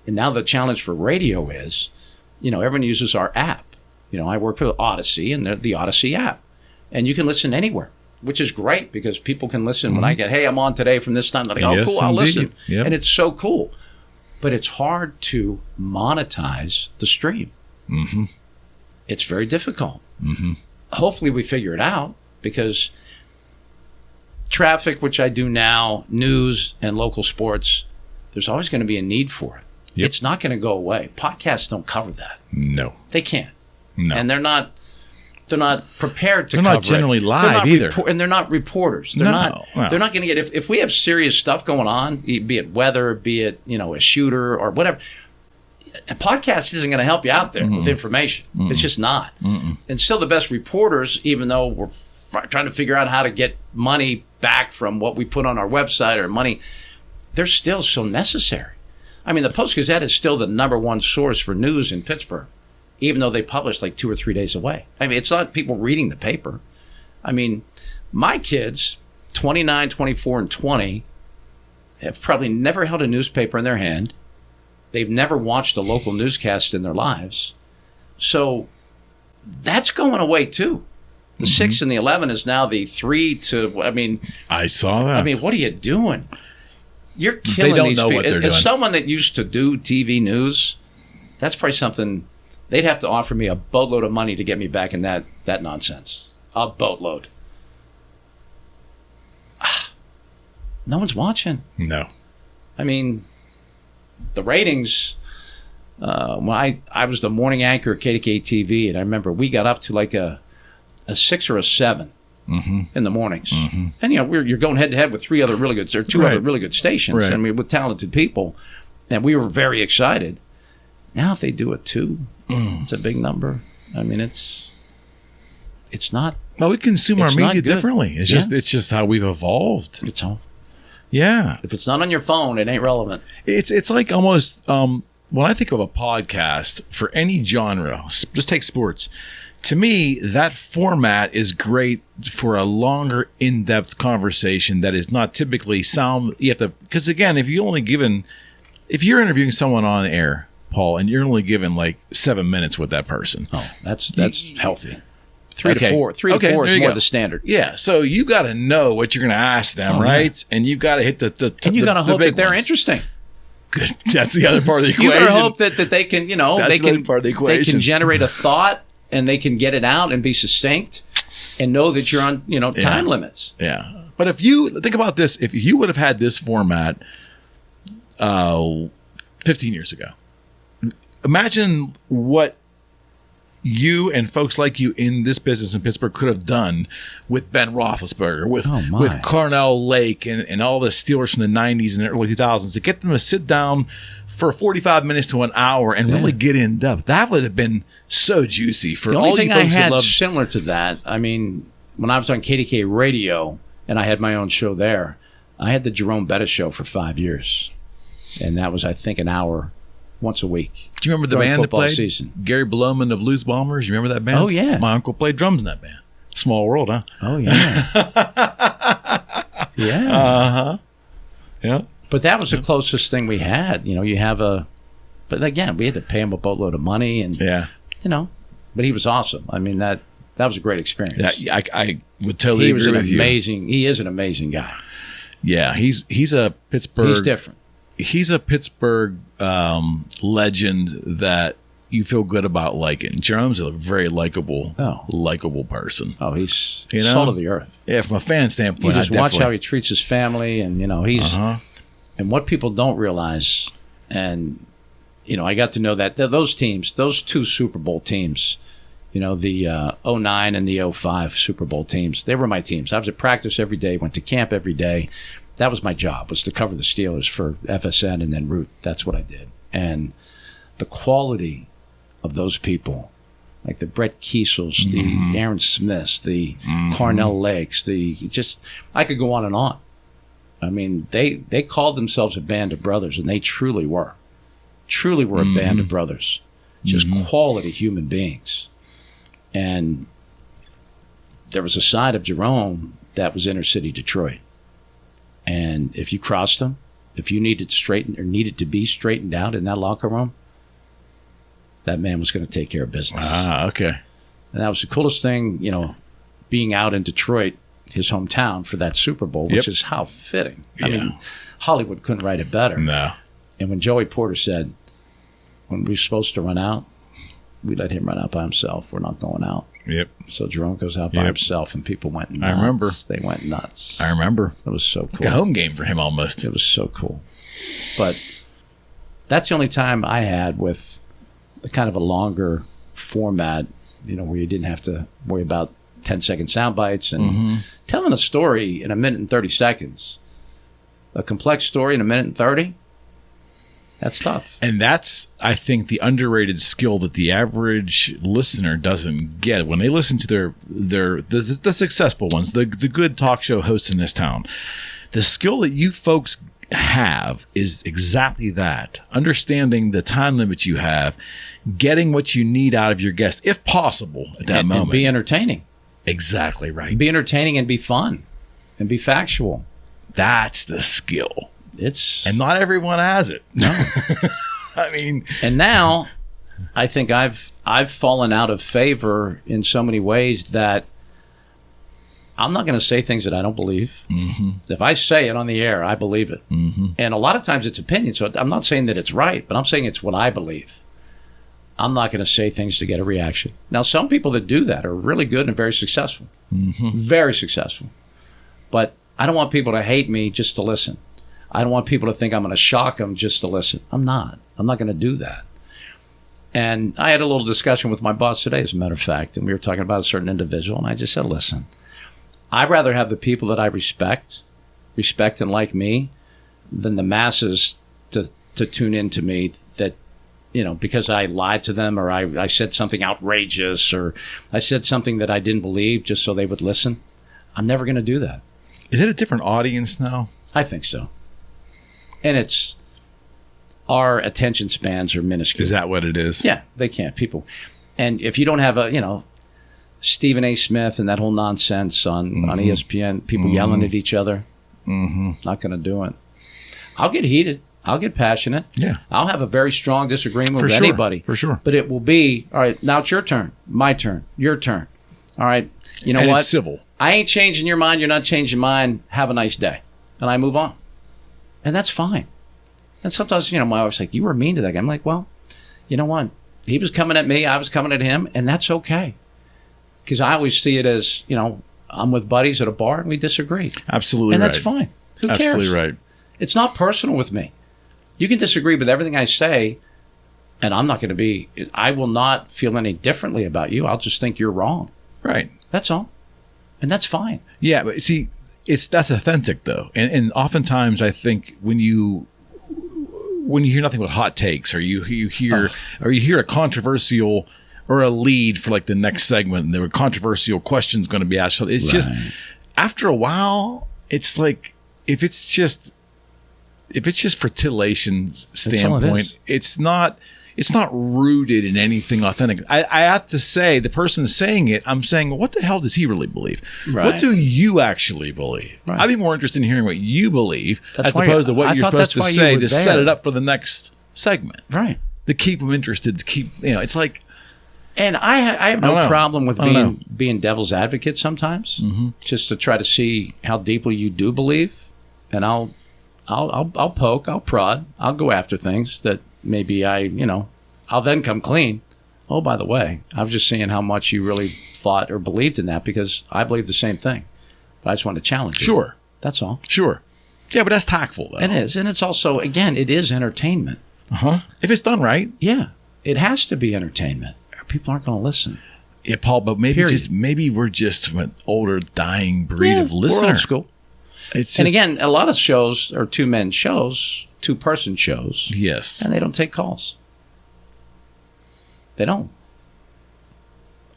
now the challenge for radio is, everyone uses our app. I work with Audacy and the Audacy app. And you can listen anywhere, which is great because people can listen when I get, hey, I'm on today from this time. They're like, Yes, cool, I'll indeed. listen. Yep. And it's so cool. But it's hard to monetize the stream. Mm-hmm. It's very difficult. Mm-hmm. Hopefully we figure it out because traffic, which I do now, news and local sports, there's always going to be a need for it. Yep. It's not going to go away. Podcasts don't cover that. No. They can't. No. And they're not prepared to They're cover not generally it. live either. And they're not reporters. They're No. They're not going to get if we have serious stuff going on, be it weather, be it a shooter or whatever. A podcast isn't going to help you out there with information. It's just not. And still, the best reporters, even though we're trying to figure out how to get money back from what we put on our website or money, they're still so necessary. I mean, the Post-Gazette is still the number one source for news in Pittsburgh, even though they publish like 2 or 3 days away. I mean, it's not people reading the paper. I mean, my kids, 29, 24, and 20, have probably never held a newspaper in their hand. They've never watched a local newscast in their lives. So that's going away too. The 6 and the 11 is now the 3 to, I saw that. what are you doing? You're killing They don't these know people. what they're As doing. someone that used to do TV news, that's probably something they'd have to offer me a boatload of money to get me back in that nonsense. A boatload. No one's watching. No. I mean, the ratings, when I was the morning anchor at KDKA TV, and I remember we got up to like a 6 or a 7 in the mornings. And, you're going head to head with 2 other really good stations. Right. I mean, with talented people. And we were very excited. Now, if they do a 2, it's a big number. I mean, it's not. Well, we consume our It's not media good. differently. It's just how we've evolved. It's all. Yeah. If it's not on your phone, it ain't relevant. It's like almost when I think of a podcast for any genre, just take sports. To me, that format is great for a longer, in-depth conversation that is not typically sound. You have to, because again, if you're interviewing someone on air, Paul, and you're only given like 7 minutes with that person. Oh, that's healthy. 3 Okay. to 4. 3 Okay, to 4 there is you more go. the standard. Yeah, so you got to know what you're going to ask them, right? And you've got to hit the And you got to hope big that they're ones. interesting. Good. That's the other part of the You equation. got to hope that they can, That's they the other can part of the they equation. can generate a thought and they can get it out and be succinct and know that you're on, time limits. Yeah. But if you think about this, if you would have had this format 15 years ago, imagine what you and folks like you in this business in Pittsburgh could have done with Ben Roethlisberger, with Carnell Lake and all the Steelers from the 90s and the early 2000s, to get them to sit down for 45 minutes to an hour and really get in depth. That would have been so juicy for The all only you thing I folks who had love. similar to that, I mean, when I was on KDKA radio and I had my own show there, I had the Jerome Bettis show for 5 years. And that was, I think, an hour once a week. Do you remember the during band that football played? season. Gary Blowman of Blues Bombers. You remember that band? Oh, yeah. My uncle played drums in that band. Small world, huh? Oh, yeah. Yeah. Yeah. But that was the closest thing we had. But again, we had to pay him a boatload of money and, Yeah. but he was awesome. I mean, that was a great experience. Yeah, I would totally He was agree an with you. amazing, he is an amazing guy. Yeah, he's a Pittsburgh. He's different. He's a Pittsburgh legend that you feel good about liking. Jerome's a very likable person. Oh, he's You know? salt of the earth. Yeah, from a fan standpoint, You just I watch how definitely- he treats his family, and he's and what people don't realize. And I got to know that those teams, those 2 Super Bowl teams, the 09 and the 05 Super Bowl teams, they were my teams. I was at practice every day, went to camp every day. That was my job, was to cover the Steelers for FSN and then Root. That's what I did. And the quality of those people, like the Brett Kiesels, the Aaron Smiths, the Cornell Lakes, I could go on and on. I mean, they called themselves a band of brothers, and they truly were a band of brothers, just quality human beings. And there was a side of Jerome that was inner city Detroit. And if you crossed him, if you needed to be straightened out in that locker room, that man was going to take care of business. Ah, okay. And that was the coolest thing, being out in Detroit, his hometown, for that Super Bowl, which is how fitting. I mean, Hollywood couldn't write it better. No. And when Joey Porter said, when we're supposed to run out, we let him run out by himself. We're not going out. Yep. So Jerome goes out by himself, and people went nuts. I remember. They went nuts. I remember. It was so cool. Like a home game for him almost. It was so cool. But that's the only time I had with a kind of a longer format, where you didn't have to worry about 10-second sound bites and telling a story in a minute and 30 seconds. A complex story in a minute and 30, that's tough. And that's, I think, the underrated skill that the average listener doesn't get when they listen to the successful ones, the good talk show hosts in this town. The skill that you folks have is exactly that. Understanding the time limit you have, getting what you need out of your guest, if possible, at that moment. And be entertaining. Exactly right. Be entertaining and be fun and be factual. That's the skill. And not everyone has it. No. I mean, and now I think I've fallen out of favor in so many ways that I'm not going to say things that I don't believe. If I say it on the air, I believe it. And a lot of times it's opinion. So I'm not saying that it's right, but I'm saying it's what I believe. I'm not going to say things to get a reaction. Now, some people that do that are really good and very successful. Very successful. But I don't want people to hate me just to listen. I don't want people to think I'm going to shock them just to listen. I'm not going to do that. And I had a little discussion with my boss today, as a matter of fact, and we were talking about a certain individual, and I just said, listen, I'd rather have the people that I respect and like me, than the masses to tune into me that, because I lied to them, or I said something outrageous, or I said something that I didn't believe just so they would listen. I'm never going to do that. Is it a different audience now? I think so. And it's our attention spans are minuscule. Is that what it is? Yeah, they can't. People. And if you don't have Stephen A. Smith and that whole nonsense on ESPN, people yelling at each other, not going to do it. I'll get heated. I'll get passionate. Yeah. I'll have a very strong disagreement with anybody. For sure. But it will be, all right, now it's your turn, my turn, your turn. All right, you know and what? It's civil. I ain't changing your mind. You're not changing mine. Have a nice day. And I move on. And that's fine. And sometimes, my wife's like, you were mean to that guy. I'm like, well, you know what? He was coming at me. I was coming at him. And that's okay. Because I always see it as, I'm with buddies at a bar and we disagree. Absolutely and right. And that's fine. Who cares? Absolutely right. It's not personal with me. You can disagree with everything I say, and I will not feel any differently about you. I'll just think you're wrong. Right. That's all. And that's fine. Yeah, but see, that's authentic though. And oftentimes I think when you hear nothing but hot takes, or you hear a controversial or a lead for like the next segment, and there were controversial questions going to be asked. It's just, after a while, it's like, if it's just for titillation standpoint, it's not rooted in anything authentic. I have to say, the person saying it, I'm saying, well, what the hell does he really believe? Right. What do you actually believe? Right. I'd be more interested in hearing what you believe as opposed to what you're supposed to say to set it up for the next segment. Right. To keep them interested, to keep, it's like. And I have no problem with being devil's advocate sometimes, just to try to see how deeply you do believe. And I'll poke, I'll prod, I'll go after things that maybe I'll then come clean. Oh, by the way, I was just seeing how much you really thought or believed in that, because I believe the same thing. But I just want to challenge you. Sure. That's all. Sure. Yeah, but that's tactful, though. It is. And it's also, again, it is entertainment. If it's done right. Yeah. It has to be entertainment. People aren't going to listen. Yeah, Paul, but maybe we're just an older, dying breed of listener. We're old school. And again, a lot of shows are two-person shows. Yes. And they don't take calls. They don't.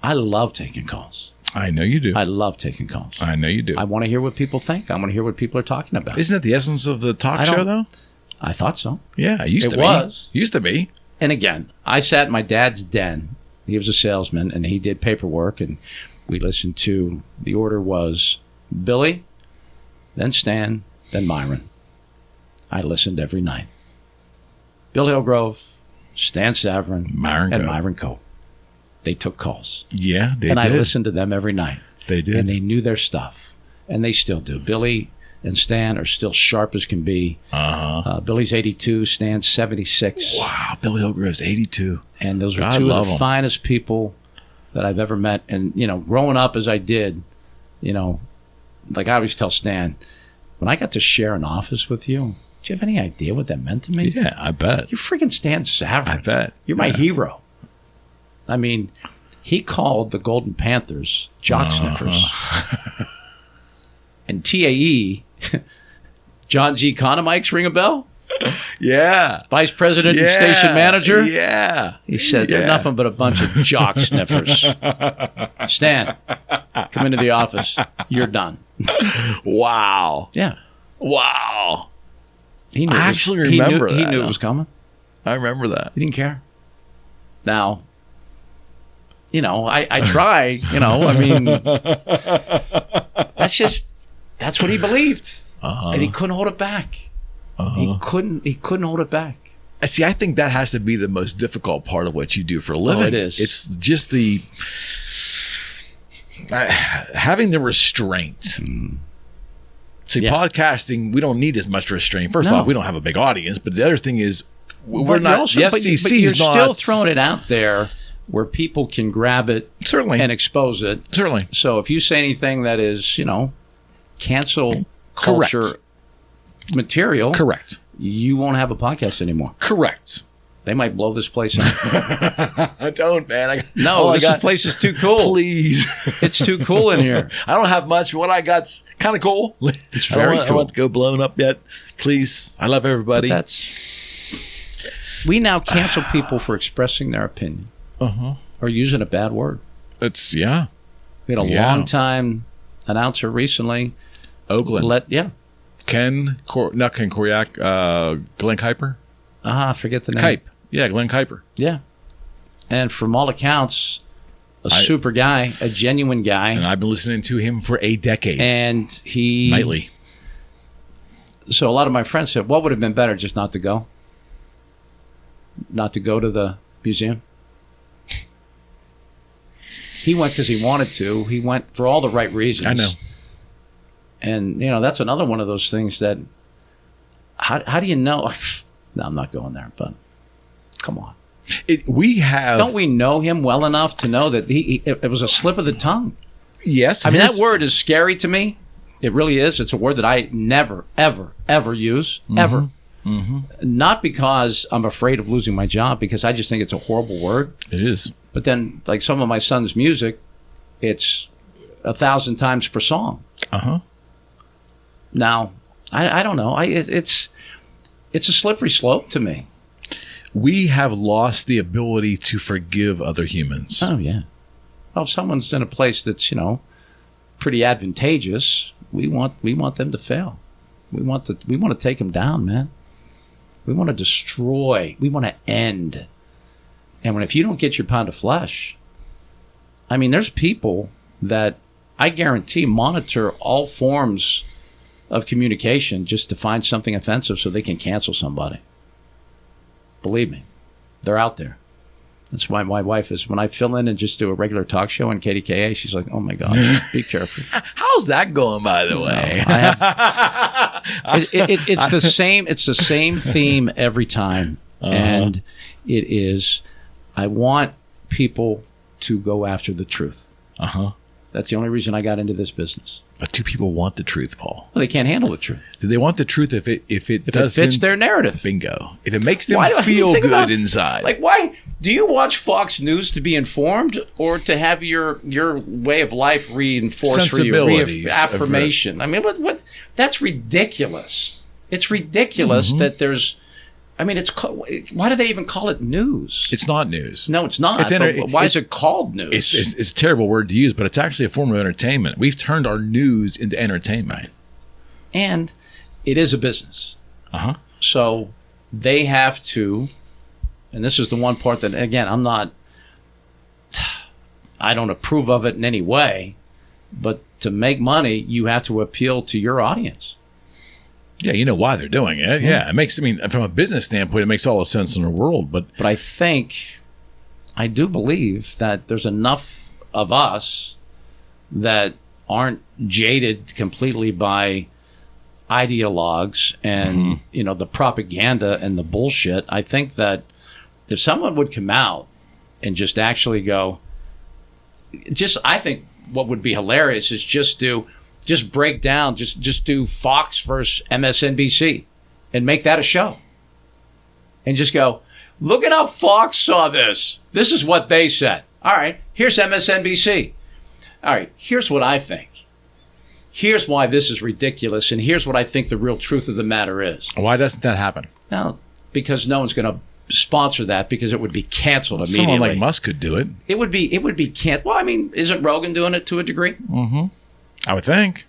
I love taking calls. I know you do. I love taking calls. I know you do. I want to hear what people think. I want to hear what people are talking about. Isn't that the essence of the talk show, though? I thought so. Yeah, it used to be. It was. Used to be. And again, I sat in my dad's den. He was a salesman, and he did paperwork, and we listened to, the order was Billy, then Stan, then Myron. I listened every night. Bill Hillgrove, Stan Saverin, Myron Coe. They took calls. Yeah, they did. And I did. listened to them every night. They did. And they knew their stuff. And they still do. Billy and Stan are still sharp as can be. Billy's 82, Stan's 76. Wow, Billy Hillgrove's 82. And those are two of the finest people that I've ever met. And, you know, growing up as I did, you know, like I always tell Stan, when I got to share an office with you, do you have any idea what that meant to me? Yeah, I bet. You're freaking Stan Saverin. I bet. You're my hero. I mean, he called the Golden Panthers jock sniffers. And TAE, John G. Conomikes, ring a bell? Yeah. Vice president and station manager? Yeah. He said, they're nothing but a bunch of jock sniffers. Stan, come into the office. You're done. Wow. Yeah. Wow. He knew I actually remember that. He knew it was coming. I remember that. He didn't care. Now, you know, I try, you know, I mean, that's what he believed. And he couldn't hold it back. He couldn't hold it back. See, I think that has to be the most difficult part of what you do for a living. Oh, it is. It's just the having the restraint. See, podcasting, we don't need as much restraint. First off, we don't have a big audience, but the other thing is, we're not. Also, the but FCC you're is not still throwing it out there where people can grab it, certainly, and expose it. Certainly. So if you say anything that is, you know, cancel culture material, correct, you won't have a podcast anymore. Correct. They might blow this place up. Don't, man. This place is too cool. Please. It's too cool in here. I don't have much. What I got's kind of cool. It's very cool. I don't want to go blown up yet. Please. I love everybody. But we now cancel people for expressing their opinion or using a bad word. We had a long-time announcer recently. Oakland. Glenn Kuiper? I forget the name. Kipe. Yeah, Glenn Kuiper. Yeah. And from all accounts, super guy, a genuine guy. And I've been listening to him for a decade. And he... Nightly. So a lot of my friends said, what would have been better, just not to go? Not to go to the museum? He went because he wanted to. He went for all the right reasons. I know. And, you know, that's another one of those things that... How do you know... No, I'm not going there, but come on. Don't we know him well enough to know that it was a slip of the tongue? Yes. I mean, that word is scary to me. It really is. It's a word that I never, ever, ever use. Ever. Not because I'm afraid of losing my job, because I just think it's a horrible word. It is. But then, like some of my son's music, it's 1,000 times per song. Now, I don't know. It's a slippery slope to me. We have lost the ability to forgive other humans. Oh, yeah. Well, if someone's in a place that's, you know, pretty advantageous, we want them to fail. We want to take them down, man. We want to destroy. We want to end. And if you don't get your pound of flesh, I mean, there's people that I guarantee monitor all forms of communication just to find something offensive so they can cancel somebody. Believe me, they're out there. That's why my wife is, when I fill in and just do a regular talk show on KDKA, she's like, oh my God, be careful. How's that going, by the way? It's the same. It's the same theme every time. And it is, I want people to go after the truth. That's the only reason I got into this business. But do people want the truth, Paul? Well, they can't handle the truth. Do they want the truth if it fits their narrative? Bingo. If it makes them feel good inside. Like, why do you watch Fox News to be informed, or to have your way of life reinforced for you? Affirmation. I mean, what? That's ridiculous. It's ridiculous that there's I mean, why do they even call it news? It's not news. No, it's not. Why is it called news? It's a terrible word to use, but it's actually a form of entertainment. We've turned our news into entertainment. Right. And it is a business. Uh-huh. So they have to, and this is the one part that, again, I don't approve of it in any way, but to make money, you have to appeal to your audience. Yeah, you know why they're doing it. Yeah, from a business standpoint, it makes all the sense in the world. But I do believe that there's enough of us that aren't jaded completely by ideologues and the propaganda and the bullshit. I think that if someone would come out and just actually go, I think what would be hilarious is just break down, just do Fox versus MSNBC and make that a show. And just go, look at how Fox saw this. This is what they said. All right, here's MSNBC. All right, here's what I think. Here's why this is ridiculous, and here's what I think the real truth of the matter is. Why doesn't that happen? Well, because no one's going to sponsor that, because it would be canceled immediately. Someone like Musk could do it. It would be canceled. Well, I mean, isn't Rogan doing it to a degree? Mm-hmm. I would think.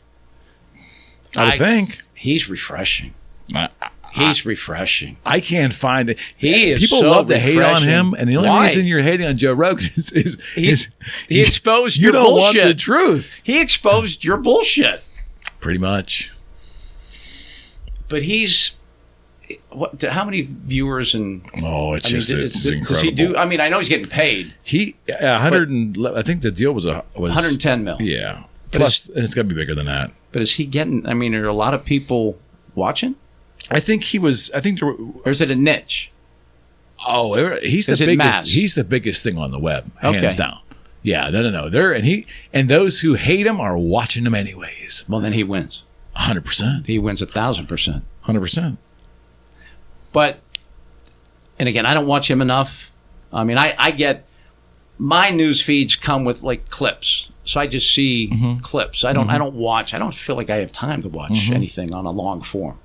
He's refreshing. He's refreshing. I can't find it. He is. People so love to hate on refreshing. him, and the only reason you're hating on Joe Rogan is he exposed your don't bullshit. Want the truth. He exposed your bullshit. Pretty much. But how many viewers and? Oh, it's incredible. Does he do? I mean, I know he's getting paid. He 100. I think the deal was 110 mil. Yeah. Plus, it's got to be bigger than that. But is he getting? I mean, are a lot of people watching? I think he was. I think, or is it a niche? Oh, he's the biggest. Mass? He's the biggest thing on the web, hands down. Yeah, no. And those who hate him are watching him anyways. Well, then he wins. 100%. He wins 1,000%. 100%. But, and again, I don't watch him enough. I mean, I get my news feeds come with like clips, so I just see clips. I don't watch. I don't feel like I have time to watch anything on a long form.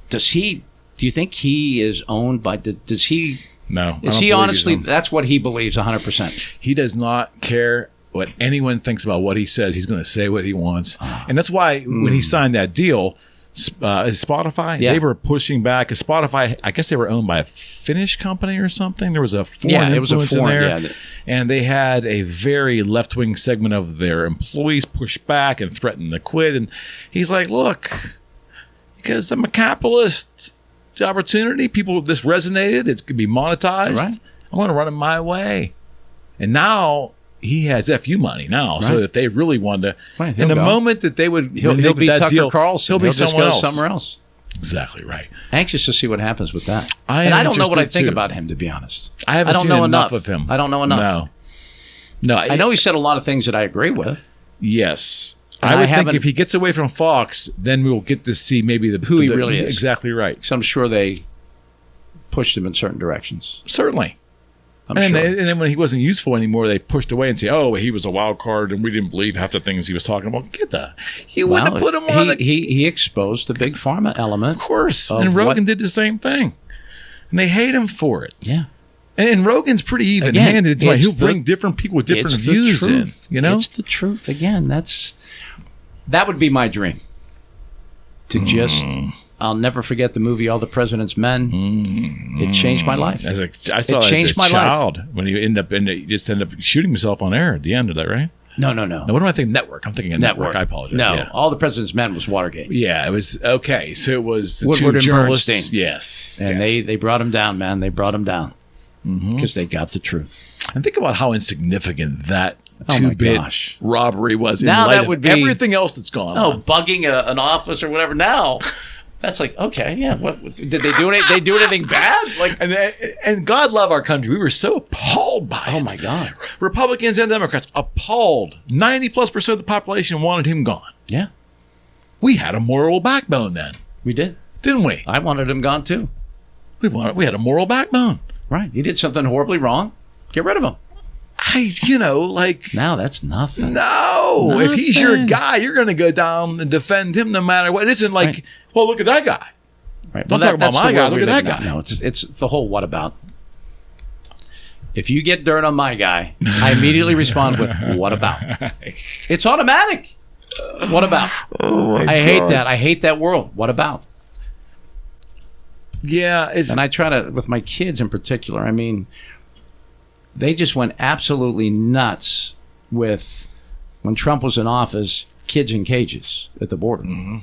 Does he? Do you think he is owned by? Does he? No. Is he honestly? That's what he believes 100%. He does not care what anyone thinks about what he says. He's going to say what he wants, and that's why when he signed that deal. Spotify, they were pushing back. Spotify, I guess they were owned by a Finnish company or something. There was a foreign influence in there. And they had a very left-wing segment of their employees push back and threaten to quit. And he's like, look, because I'm a capitalist, it's opportunity. This resonated. It could be monetized. Right. I want to run it my way. And now he has FU money now. Right. So if they really wanted to, in the moment that they would, he'll be that Tucker deal, Carlson. He'll be someone else. Somewhere else. Exactly right. Anxious to see what happens with that. I don't know what I think about him, to be honest. I don't seen know enough of him. I don't know enough. No. I know he said a lot of things that I agree with. Yes. I would think if he gets away from Fox, then we'll get to see maybe who he really is. Exactly right. So I'm sure they pushed him in certain directions. Certainly. I'm sure. And then when he wasn't useful anymore, they pushed away and say, "Oh, he was a wild card, and we didn't believe half the things he was talking about." You wouldn't have put him on. He exposed the big pharma element, of course. And Rogan did the same thing, and they hate him for it. Yeah. And Rogan's pretty even-handed. He'll bring different people with different views in. You know, it's the truth. Again, that would be my dream. To just. I'll never forget the movie All the President's Men. It changed my life. I saw it as a child when he just ended up shooting himself on air at the end of that, right? No. What do I think? Network. I'm thinking of Network. I apologize. No, All the President's Men was Watergate. Yeah, it was okay. So it was the Woodward two journalists. Bernstein. Yes, and they brought him down, man. They brought him down because they got the truth. And think about how insignificant that two-bit robbery was. Now that would be everything else that's gone on. Bugging an office or whatever. Now. That's like, okay, yeah. What did they do? They do anything bad? Like, and God love our country. We were so appalled by it. Oh my God! Republicans and Democrats appalled. 90+% of the population wanted him gone. Yeah, we had a moral backbone then. We did, didn't we? I wanted him gone too. We had a moral backbone. Right. He did something horribly wrong. Get rid of him. Now that's nothing. No, if he's your guy, you're going to go down and defend him no matter what. It isn't like, well, look at that guy. Right. Don't talk about my guy. Look at that guy. No, it's the whole what about. If you get dirt on my guy, I immediately respond with, what about? It's automatic. What about? Oh my I hate that. I hate that world. What about? Yeah. And I try to, with my kids in particular, I mean, they just went absolutely nuts with, when Trump was in office, kids in cages at the border. Mm-hmm.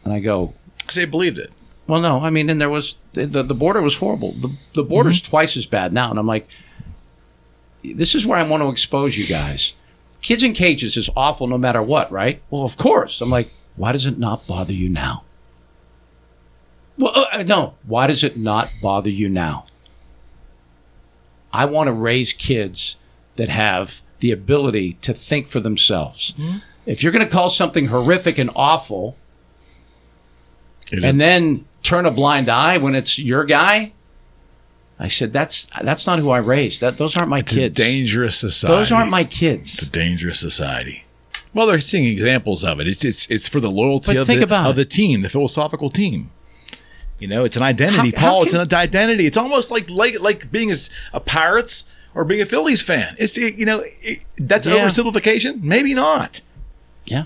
And I go, because they believed it. well, no, I mean, and there was, the border was horrible. The border's twice as bad now. And I'm like, this is where I want to expose you guys. Kids in cages is awful no matter what, right? Well, of course. I'm like, why does it not bother you now? Well, no. Why does it not bother you now? I want to raise kids that have the ability to think for themselves. Mm-hmm. If you're going to call something horrific and awful, and then turn a blind eye when it's your guy, I said, that's not who I raised. Those aren't my kids. It's a dangerous society. Those aren't my kids. It's a dangerous society. Well, they're seeing examples of it. It's for the loyalty of the team, the philosophical team. You know, it's an identity, Paul. It's an identity. It's almost like being a Pirates or being a Phillies fan. That's oversimplification. Maybe not. Yeah.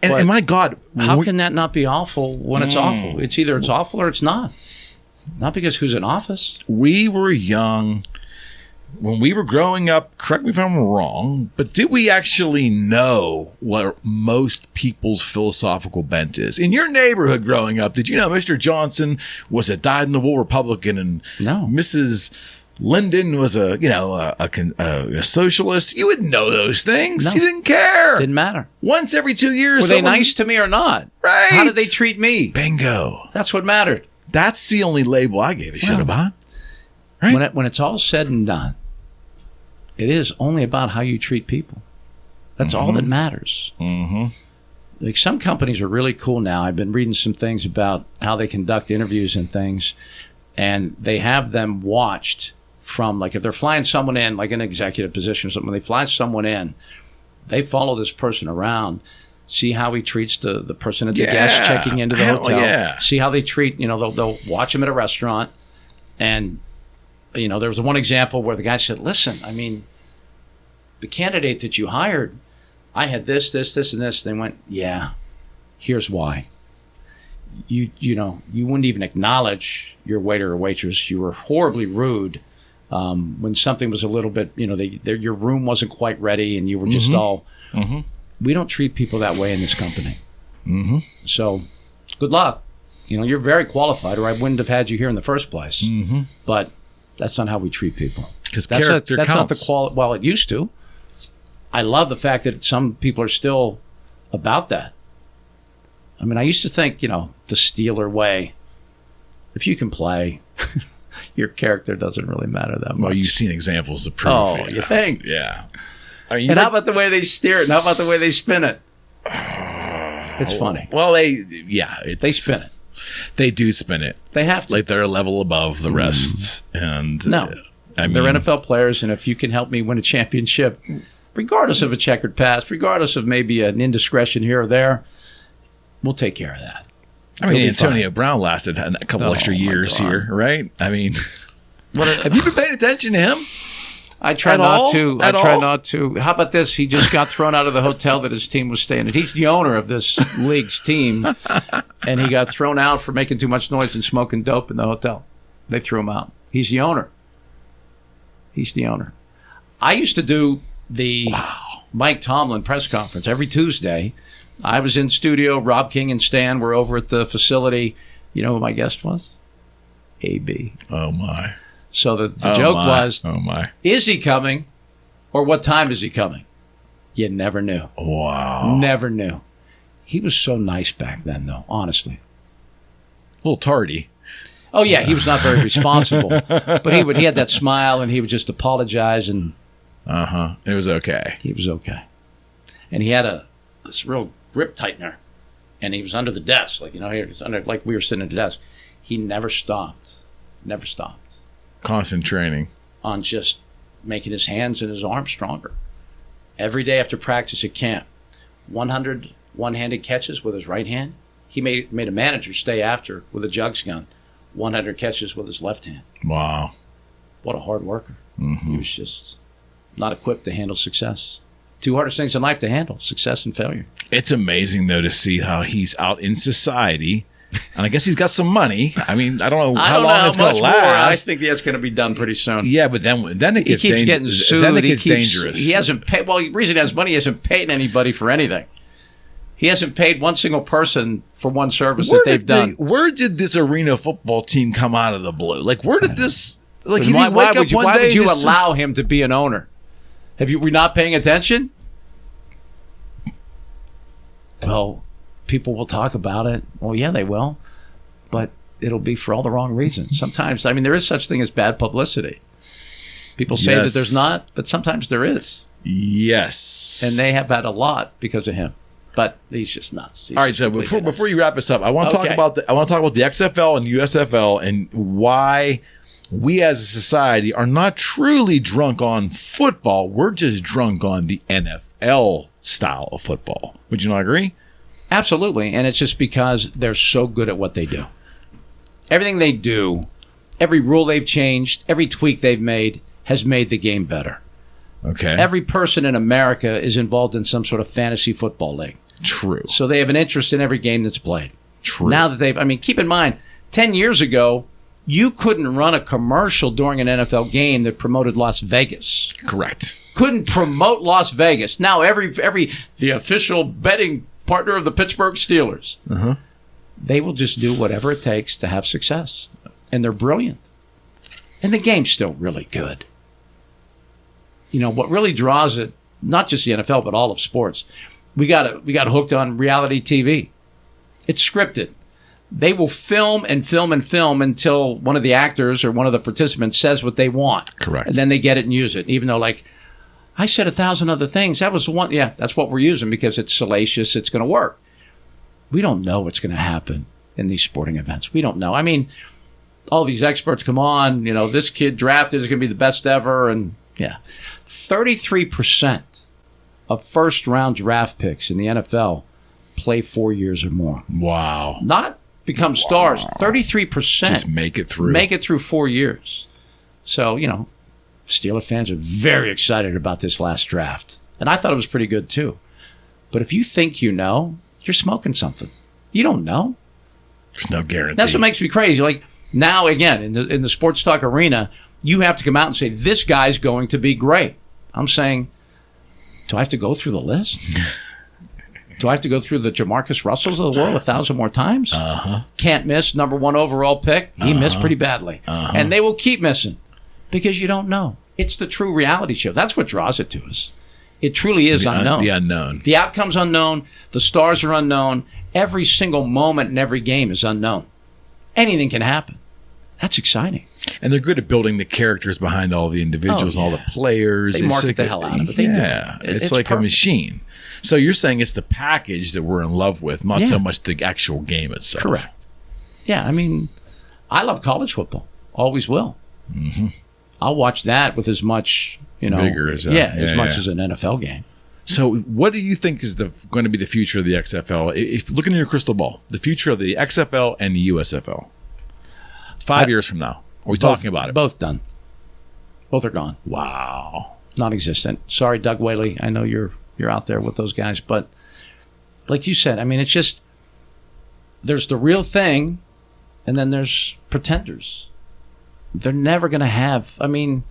And my God, how can that not be awful when it's awful? It's either it's awful or it's not. Not because who's in office. We were young when we were growing up. Correct me if I'm wrong, but did we actually know what most people's philosophical bent is? In your neighborhood growing up, did you know Mr. Johnson was a dyed-in-the-wool Republican and Mrs. Linden was a socialist? You would know those things. No. You didn't care. Didn't matter. Once every 2 years. Were they nice to me or not? Right. How did they treat me? Bingo. That's what mattered. That's the only label I gave a shit about. Right? When it's all said and done, it is only about how you treat people. That's all that matters. Mm-hmm. Like, some companies are really cool now. I've been reading some things about how they conduct interviews and things, and they have them watched from, like, if they're flying someone in, like an executive position or something, when they fly someone in, they follow this person around, see how he treats the person at the guest checking into the hotel, see how they treat, they'll watch him at a restaurant. And, there was one example where the guy said, listen, I mean, the candidate that you hired, I had this, and this. They went, yeah, here's why. You wouldn't even acknowledge your waiter or waitress. You were horribly rude. When something was a little bit, your room wasn't quite ready and you were just all, we don't treat people that way in this company. Mm-hmm. So good luck. You're very qualified, or I wouldn't have had you here in the first place. Mm-hmm. But that's not how we treat people. Because character counts. Not the quality. Well, it used to. I love the fact that some people are still about that. I mean, I used to think, the Steeler way, if you can play, your character doesn't really matter that much. Well, you've seen examples to prove it. You think? Yeah. I mean, how about the way they steer it? And how about the way they spin it? It's funny. Well, they spin it. They do spin it. They have to. Like, they're a level above the rest. And they're NFL players, and if you can help me win a championship, regardless of a checkered past, regardless of maybe an indiscretion here or there, we'll take care of that. I mean, Antonio Brown lasted a couple extra years here, right? I mean, have you been paying attention to him? I try not to. How about this? He just got thrown out of the hotel that his team was staying at. He's the owner of this league's team, and he got thrown out for making too much noise and smoking dope in the hotel. They threw him out. He's the owner. I used to do the Mike Tomlin press conference every Tuesday. I was in studio. Rob King and Stan were over at the facility. You know who my guest was? AB. Oh, my. So the joke was, is he coming, or what time is he coming? You never knew. Wow. Never knew. He was so nice back then, though, honestly. A little tardy. Oh, yeah, he was not very responsible. But he had that smile, and he would just apologize. And it was okay. He was okay. And he had this real grip tightener, and he was under the desk. He was under, like we were sitting at the desk. He never stopped. Never stopped. Constant training on just making his hands and his arms stronger. Every day after practice at camp, 100 one-handed catches with his right hand, He made a manager stay after with a jugs gun, 100 catches with his left hand. Wow. What a hard worker. He was just not equipped to handle success. Two hardest things in life to handle, success and failure. It's amazing, though, to see how he's out in society. And I guess he's got some money. I mean, I don't know how long it's going to last. I think that's going to be done pretty soon. Yeah, but then it gets he keeps getting sued. Then it gets dangerous. He hasn't paid. Well, the reason he has money, he hasn't paid anybody for anything. He hasn't paid one single person for one service that they've done. Where did this arena football team come out of the blue? Like, where did this? Like, why would you allow him to be an owner? We not paying attention? Well, people will talk about it. Well, yeah, they will. But it'll be for all the wrong reasons. Sometimes, I mean, there is such thing as bad publicity. People say that there's not, but sometimes there is. Yes. And they have had a lot because of him. But he's just nuts. All right, so before you wrap this up, I want to talk about the XFL and USFL and why we as a society are not truly drunk on football. We're just drunk on the NFL style of football. Would you not agree? Absolutely. And it's just because they're so good at what they do. Everything they do, every rule they've changed, every tweak they've made has made the game better. Okay. Every person in America is involved in some sort of fantasy football league. True. So they have an interest in every game that's played. True. Now that keep in mind, 10 years ago, you couldn't run a commercial during an NFL game that promoted Las Vegas. Correct. Couldn't promote Las Vegas. Now the official betting partner of the Pittsburgh Steelers, they will just do whatever it takes to have success. And they're brilliant. And the game's still really good. You know, what really draws it, not just the NFL, but all of sports, we got hooked on reality TV. It's scripted. They will film and film and film until one of the actors or one of the participants says what they want. Correct. And then they get it and use it, even though, like, I said 1,000 other things. That was one. Yeah, that's what we're using because it's salacious. It's going to work. We don't know what's going to happen in these sporting events. We don't know. I mean, all these experts come on, you know, this kid drafted is going to be the best ever. And yeah, 33% of first round draft picks in the NFL play 4 years or more. Wow. Not become stars. 33%. Just make it through. Make it through 4 years. So, you know, Steeler fans are very excited about this last draft. And I thought it was pretty good too. But if you think you know, you're smoking something. You don't know. There's no guarantee. That's what makes me crazy. Like now, again, in the sports talk arena, you have to come out and say, this guy's going to be great. I'm saying, do I have to go through the list? Do I have to go through the Jamarcus Russells of the world 1,000 more times? Can't miss, number 1 overall pick. He missed pretty badly. And they will keep missing because you don't know. It's the true reality show. That's what draws it to us. It truly is unknown. The unknown. The outcome's unknown. The stars are unknown. Every single moment in every game is unknown. Anything can happen. That's exciting. And they're good at building the characters behind all the individuals, all the players. They market the hell out of it. They do. It's like perfect. A machine. So you're saying it's the package that we're in love with, not so much the actual game itself. Correct. Yeah, I mean, I love college football. Always will. I'll watch that with as much, vigor as much as an NFL game. So what do you think is going to be the future of the XFL? If looking in your crystal ball, the future of the XFL and the USFL, 5 years from now, are we talking about it? Both done. Both are gone. Wow. Non-existent. Sorry, Doug Whaley. I know you're out there with those guys, but like you said, I mean, it's just there's the real thing, and then there's pretenders. They're never going to have. I mean,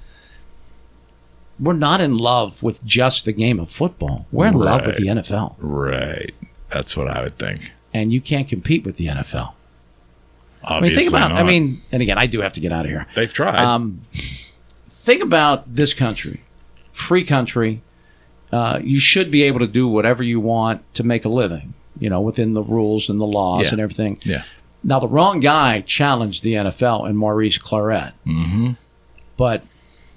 we're not in love with just the game of football. We're in love with the NFL. Right. That's what I would think. And you can't compete with the NFL. Obviously think about. not. I mean, and again, I do have to get out of here. They've tried. Think about this country, free country. You should be able to do whatever you want to make a living, within the rules and the laws and everything. Yeah. Now, the wrong guy challenged the NFL and Maurice Claret. But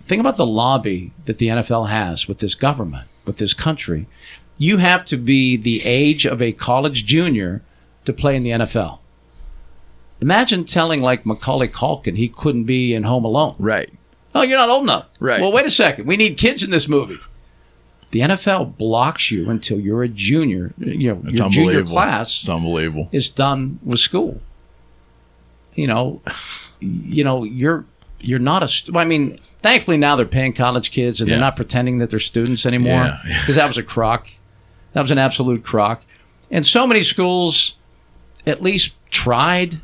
think about the lobby that the NFL has with this government, with this country. You have to be the age of a college junior to play in the NFL. Imagine telling like Macaulay Culkin he couldn't be in Home Alone. Right. Oh, you're not old enough. Right. Well, wait a second. We need kids in this movie. The NFL blocks you until you're a junior. You know, It's your junior unbelievable. class It's unbelievable. is done with school. You're not I mean, thankfully now they're paying college kids and they're not pretending that they're students anymore, because that was a crock. That was an absolute crock. And so many schools at least tried,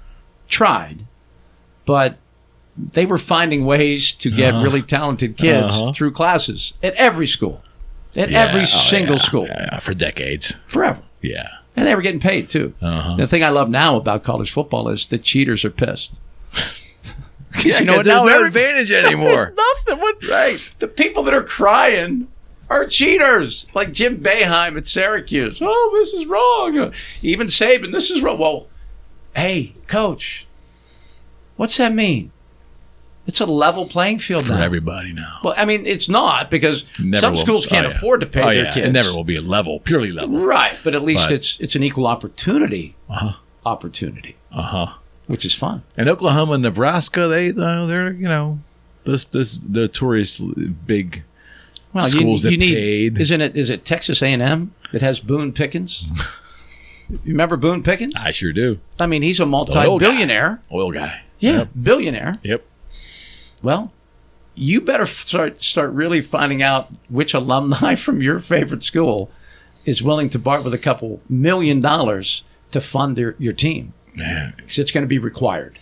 but they were finding ways to get really talented kids through classes at every school, at every single school. For decades. Forever. Yeah. And they were getting paid, too. The thing I love now about college football is the cheaters are pissed. Yeah, there's no advantage anymore. There's nothing. Right. The people that are crying are cheaters, like Jim Boeheim at Syracuse. Oh, this is wrong. Even Saban, this is wrong. Well, hey, coach, what's that mean? It's a level playing field for now. everybody now. Well, I mean, it's not, because some schools can't afford to pay their kids. It never will be a level, purely level. Right, but at least it's an equal opportunity. Which is fun. And Oklahoma and Nebraska, they're this notorious big schools that paid. Is it Texas A&M that has Boone Pickens? You remember Boone Pickens? I sure do. I mean, he's a multi-billionaire. Oil guy. Yeah, billionaire. Yep. Well, you better start really finding out which alumni from your favorite school is willing to part with a couple $1 million to fund your team. Man, because it's going to be required.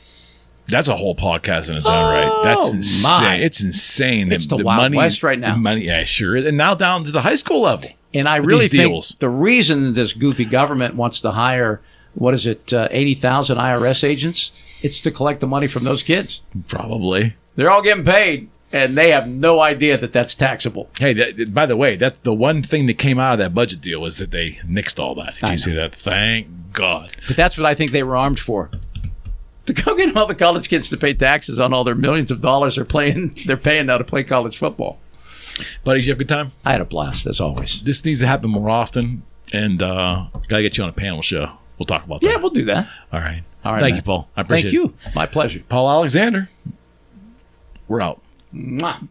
That's a whole podcast in its own right. That's insane. It's insane. It's the Wild West right now. The money, yeah, sure. And now down to the high school level. And I really think the reason this goofy government wants to hire, 80,000 IRS agents, it's to collect the money from those kids. Probably. They're all getting paid, and they have no idea that that's taxable. Hey, by the way, that's the one thing that came out of that budget deal is that they nixed all that. Did you see that? Thank God. But that's what I think they were armed for. To go get all the college kids to pay taxes on all their millions of dollars they're paying now to play college football. Buddy, did you have a good time? I had a blast, as always. This needs to happen more often, and got to get you on a panel show. We'll talk about that. Yeah, we'll do that. All right. Thank you, Paul. I appreciate it. Thank you. My pleasure. Paul Alexander. We're out. Mwah.